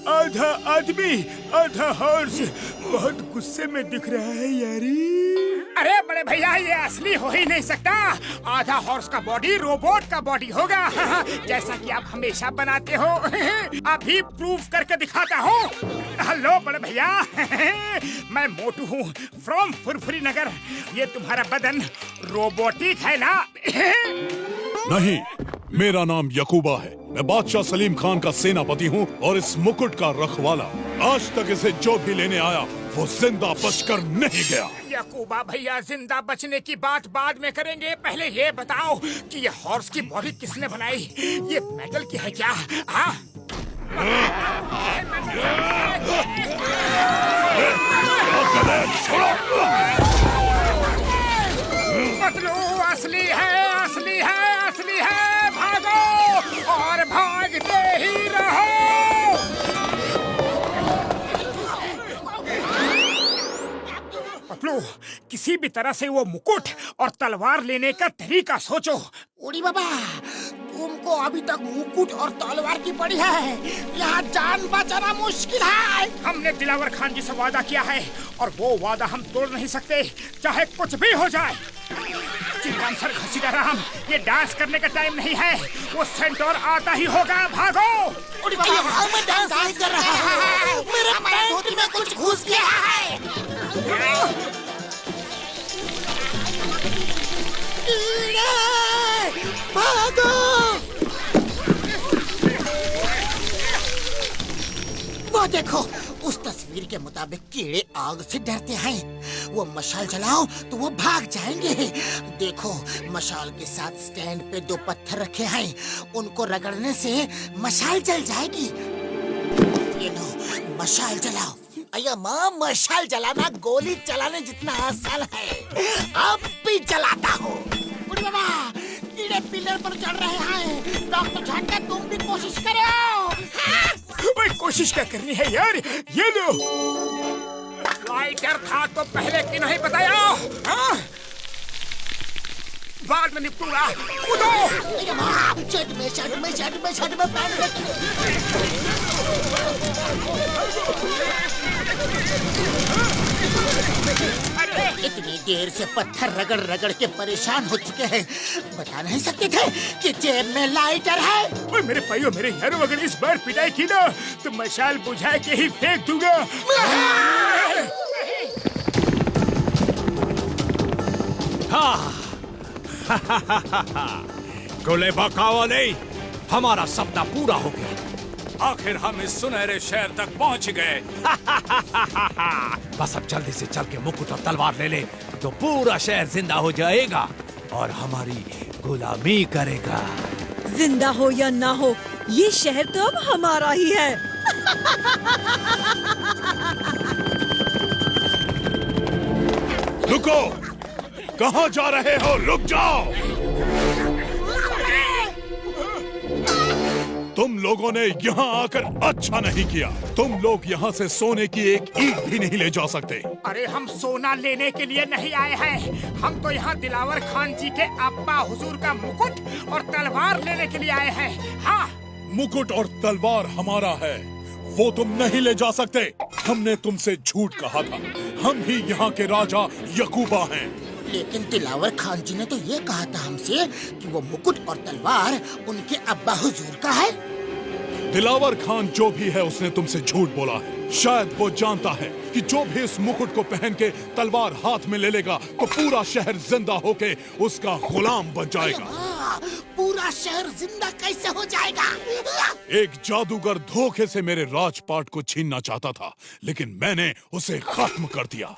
आधा आदमी आधा हॉर्स। बहुत गुस्से में दिख रहा है यारी। अरे बड़े भैया, ये असली हो ही नहीं सकता। आधा हॉर्स का बॉडी रोबोट का बॉडी होगा, जैसा कि आप हमेशा बनाते हो। अभी प्रूफ करके दिखाता हूँ। हेलो बड़े भैया, मैं मोटू हूँ फ्रॉम फुरफुरी नगर। ये तुम्हारा बदन रोबोटिक है ना? नहीं, मेरा नाम यकूबा है। मैं बादशाह सलीम खान का सेनापति हूँ और इस मुकुट का रखवाला। आज तक इसे जो भी लेने आया वो जिंदा बचकर नहीं गया। यकूबा भैया, जिंदा बचने की बात बाद में करेंगे। पहले ये बताओ कि ये हॉर्स की बॉडी किसने बनाई? ये मेटल की है क्या? हाँ? पतलू असली है, असली है, असली है। भागो और भागते ही रहो। पतलू, किसी भी तरह से वो मुकुट और तलवार लेने का तरीका सोचो। उड़ी बाबा, तुमको अभी तक मुकुट और तलवार की पड़ी है। यहाँ जान बचाना मुश्किल है। हमने दिलावर खान जी से वादा किया है और वो वादा हम तोड़ नहीं सकते, चाहे कुछ भी हो जाए। चिंताम सर घसीटा राम, ये डांस करने का टाइम नहीं है। वो सेंटोर आता ही होगा। भागो। उड़ी बाबा, मैं डांस नहीं कर रहा है। मेरे धोती में कुछ घुस गया है। भागो। वो देखो, उस तस्वीर के मुताबिक कीड़े आग से डरते हैं। वो मशाल जलाओ तो वो भाग जाएंगे। देखो, मशाल के साथ स्टैंड पे 2 पत्थर रखे हैं। उनको रगड़ने से मशाल जल जाएगी। ये लो, मशाल जलाओ। अया माँ, मशाल जलाना गोली चलाने जितना आसान है। अब भी जलाता हूँ। बाबा, कीड़े पिलर पर चढ़ रहे हैं। डॉक्टर झंडा, तुम भी कोशिश करो। कोशिश क्या करनी है यार? ये लो। लाइटर था तो पहले क्यों नहीं बताया? हाँ? बाद में निपटूंगा। कूदो। शर्ट में पैर इतनी देर से पत्थर रगड़ रगड़ के परेशान हो चुके हैं, बता नहीं सकते थे कि जेब में लाइटर है। ओए मेरे भाइयों, मेरे यारों, अगर इस बार पिटाई की ना तो मशाल बुझा के ही फेंक दूंगा। गोले बकावा नहीं, हमारा सपना पूरा हो गया। आखिर हम इस सुनहरे शहर तक पहुंच गए। बस अब जल्दी से चल के मुकुट और तलवार ले ले तो पूरा शहर जिंदा हो जाएगा और हमारी गुलामी करेगा। जिंदा हो या ना हो, ये शहर तो अब हमारा ही है। रुको, कहाँ जा रहे हो? रुक जाओ। तुम लोगों ने यहाँ आकर अच्छा नहीं किया। तुम लोग यहाँ से सोने की एक ईंट भी नहीं ले जा सकते। अरे हम सोना लेने के लिए नहीं आए हैं, हम तो यहाँ दिलावर खान जी के अब्बा हुजूर का मुकुट और तलवार लेने के लिए आए हैं। हाँ, मुकुट और तलवार हमारा है, वो तुम नहीं ले जा सकते। हमने तुमसे झूठ कहा था। हम ही यहाँ के राजा यकूबा हैं। लेकिन दिलावर खान जी ने तो ये कहा था हमसे कि वो मुकुट और तलवार उनके अब्बा हुजूर का है। दिलावर खान जो भी है उसने तुमसे झूठ बोला है। शायद वो जानता है कि जो भी इस मुकुट को पहन के तलवार हाथ में ले लेगा तो पूरा शहर जिंदा होके उसका गुलाम बन जाएगा। पूरा शहर जिंदा कैसे हो जाएगा? एक जादूगर धोखे से मेरे राजपाट को छीनना चाहता था, लेकिन मैंने उसे खत्म कर दिया।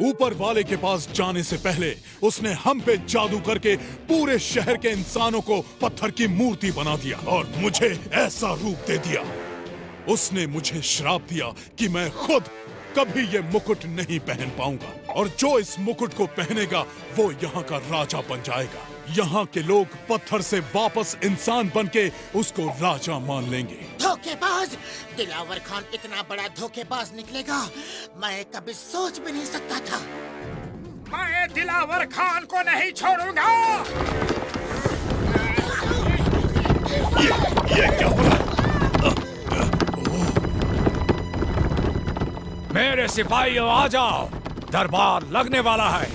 ऊपर वाले के पास जाने से पहले उसने हम पे जादू करके पूरे शहर के इंसानों को पत्थर की मूर्ति बना दिया और मुझे ऐसा रूप दे दिया। उसने मुझे श्राप दिया कि मैं खुद कभी ये मुकुट नहीं पहन पाऊंगा और जो इस मुकुट को पहनेगा वो यहाँ का राजा बन जाएगा। यहाँ के लोग पत्थर से वापस इंसान बनके उसको राजा मान लेंगे। धोखेबाज! दिलावर खान इतना बड़ा धोखेबाज निकलेगा, मैं कभी सोच भी नहीं सकता था। मैं दिलावर खान को नहीं छोड़ूंगा। ये क्या हो रहा है? मेरे सिपाहियों आ जाओ, दरबार लगने वाला है।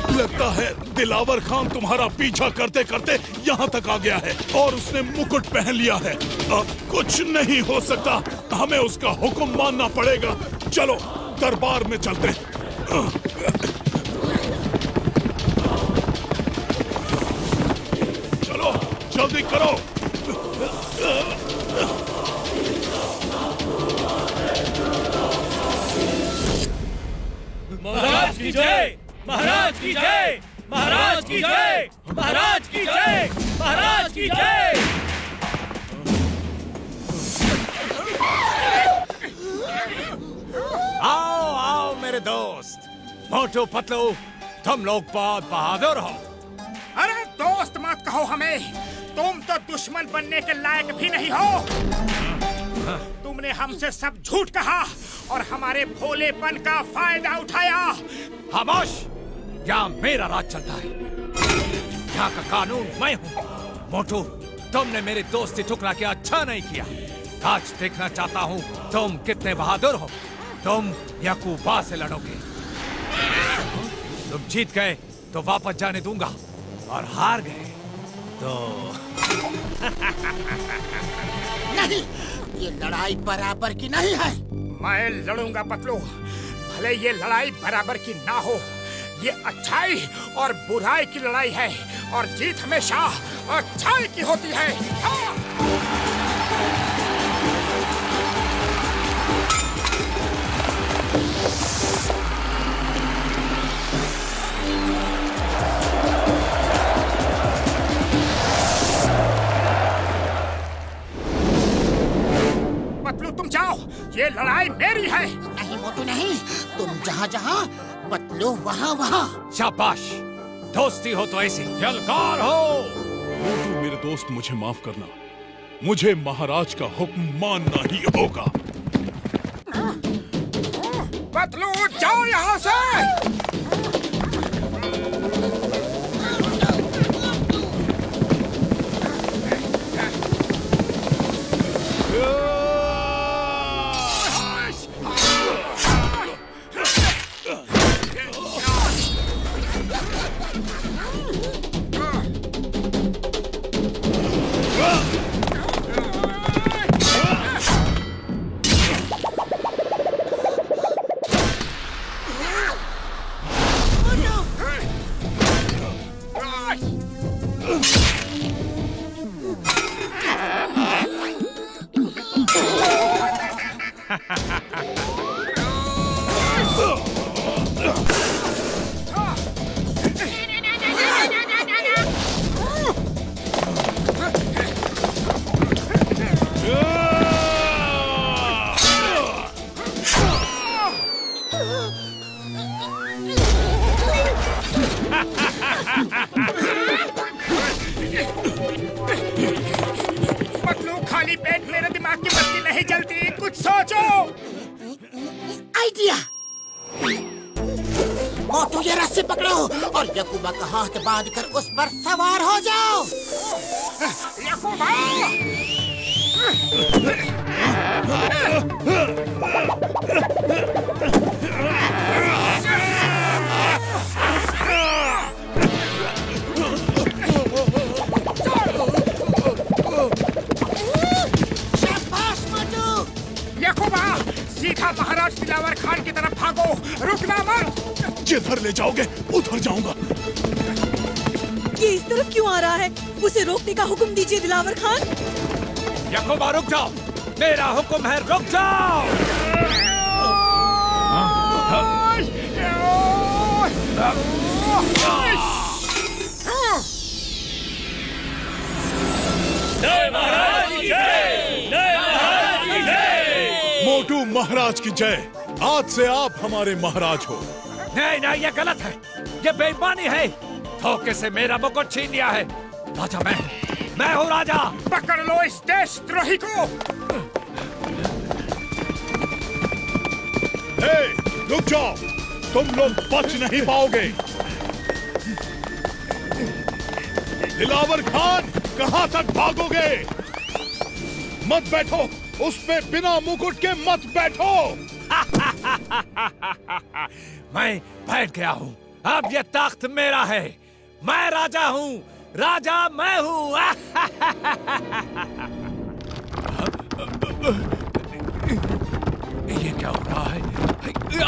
लगता है दिलावर खान तुम्हारा पीछा करते करते यहाँ तक आ गया है और उसने मुकुट पहन लिया है। अब कुछ नहीं हो सकता, हमें उसका हुक्म मानना पड़ेगा। चलो दरबार में चलते हैं। चलो जल्दी करो। महाराज की जय, महाराज की जय, महाराज की जय, महाराज की जय, महाराज की जय। आओ आओ मेरे दोस्त, मोटू पतलू, तुम लोग बहुत बहादुर हो। अरे दोस्त मत कहो हमें, तुम तो दुश्मन बनने के लायक भी नहीं हो। तुमने हमसे सब झूठ कहा और हमारे भोलेपन का फायदा उठाया। खामोश, यहाँ मेरा राज चलता है, यहाँ का कानून मैं हूँ। मोटू, तुमने मेरी दोस्ती ठुकरा के अच्छा नहीं किया। आज देखना चाहता हूँ तुम कितने बहादुर हो। तुम यकूबा से लड़ोगे। तुम जीत गए तो वापस जाने दूंगा और हार गए तो नहीं, ये लड़ाई बराबर की नहीं है। मैं लड़ूंगा पतलू, भले ये लड़ाई बराबर की ना हो। ये अच्छाई और बुराई की लड़ाई है और जीत हमेशा अच्छाई की होती है। हाँ। पतलू तुम जाओ, ये लड़ाई मेरी है। नहीं मोटू नहीं, तुम जहाँ जहाँ, पतलू वहाँ वहाँ। शाबाश, दोस्ती हो तो ऐसी जलकार हो। मोटू मेरे दोस्त, मुझे माफ करना, मुझे महाराज का हुक्म मानना ही होगा। पतलू जाओ यहाँ से। पतलू खाली पेट मेरे दिमाग की बत्ती नहीं जलती, कुछ सोचो। आइडिया। मोटू ये रस्सी पकड़ो और यकूबा का हाथ बांध कर उस पर सवार हो जाओ। यकूबा! शाबाश मोटू। यकूबा, सीधा महाराज दिलावर खान की तरफ भागो, रुकना मत। जिधर ले जाओगे उधर जाऊंगा। ये इस तरफ क्यों आ रहा है? उसे रोकने का हुक्म दीजिए दिलावर खान। यकूबा रुक जाओ, मेरा हुक्म है, रुक जाओ। जय महाराज की जय! जय महाराज की जय! मोटू महाराज की जय। आज से आप हमारे महाराज हो। नहीं नहीं, ये गलत है, ये बेईमानी है। धोखे से मेरा मुकुट छीन लिया है। राजा मैं हूँ राजा। पकड़ लो इस देशद्रोही को। हे, रुक जाओ, तुम लोग बच नहीं पाओगे। दिलावर खान, कहाँ तक भागोगे? मत बैठो, उस पे बिना मुकुट के मत बैठो। मैं बैठ गया हूँ, अब ये तख्त मेरा है। मैं राजा हूँ, राजा मैं हूँ। ये क्या हो रहा है? ये क्या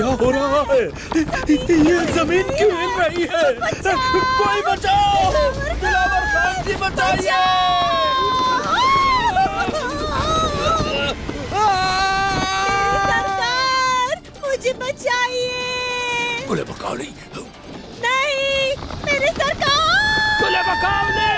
हो रहा है? ये जमीन क्यों हिल रही है? कोई बचाओ! दिलावर खान जी बचाइए! सरकार, मुझे बचाइए! गुले बकावली, नहीं, मेरे सरकार! गुले बकावली!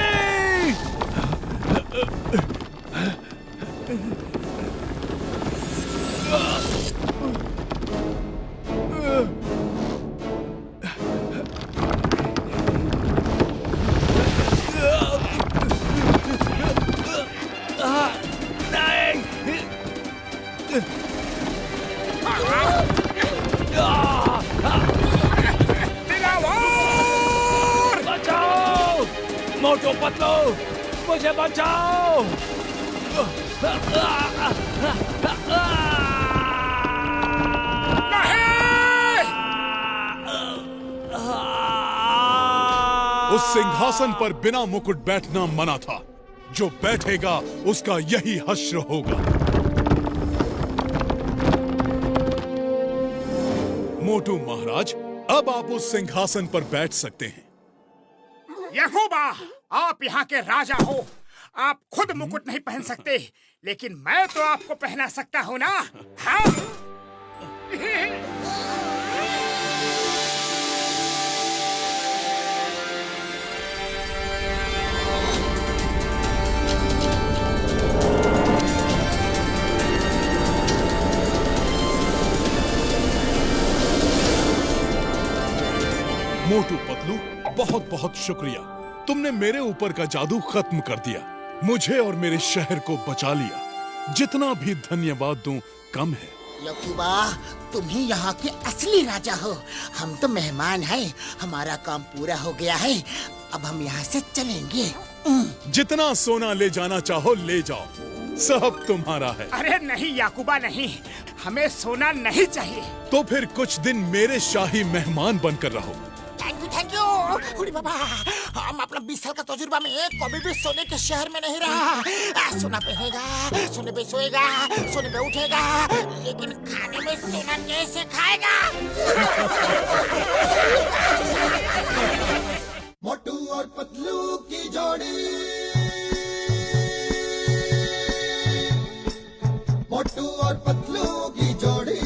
बचाओ! मोटू पतलू, मुझे बचाओ! उस सिंहासन पर बिना मुकुट बैठना मना था। जो बैठेगा उसका यही हश्र होगा। मोटू महाराज, अब आप उस सिंहासन पर बैठ सकते हैं। यकूबा, आप यहाँ के राजा हो। आप खुद मुकुट नहीं पहन सकते, लेकिन मैं तो आपको पहना सकता हूँ ना? हाँ? मोटू पतलू, बहुत बहुत शुक्रिया। तुमने मेरे ऊपर का जादू खत्म कर दिया, मुझे और मेरे शहर को बचा लिया। जितना भी धन्यवाद दूं कम है। यकूबा, तुम ही यहाँ के असली राजा हो। हम तो मेहमान हैं। हमारा काम पूरा हो गया है, अब हम यहाँ से चलेंगे। जितना सोना ले जाना चाहो ले जाओ, सब तुम्हारा है। अरे नहीं याकूबा, नहीं, हमें सोना नहीं चाहिए। तो फिर कुछ दिन मेरे शाही मेहमान बनकर रहो। Thank you. उड़ी बाबा, हम अपना 20 साल का तजुर्बा में कभी भी सोने के शहर में नहीं रहा। सोना पहनेगा, सोने पे सोएगा, सोने पे उठेगा, लेकिन खाने में सोना कैसे खाएगा? मोटू और पतलू की जोड़ी, मोटू और पतलू की जोड़ी।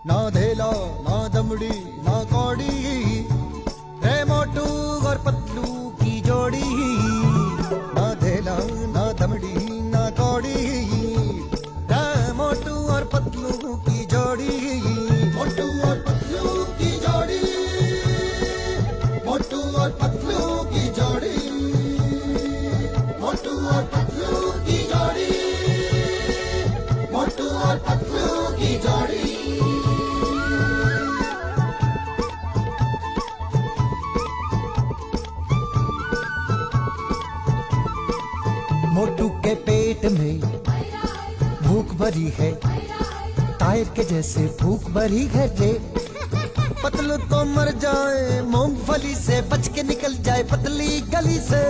ना धेला, ना दमड़ी, ना कौड़ी, मोटू के पेट में भूख भरी है, टायर के जैसे भूख भरी है रे। पतलू तो मर जाए मूंगफली से, बच के निकल जाए पतली गली से।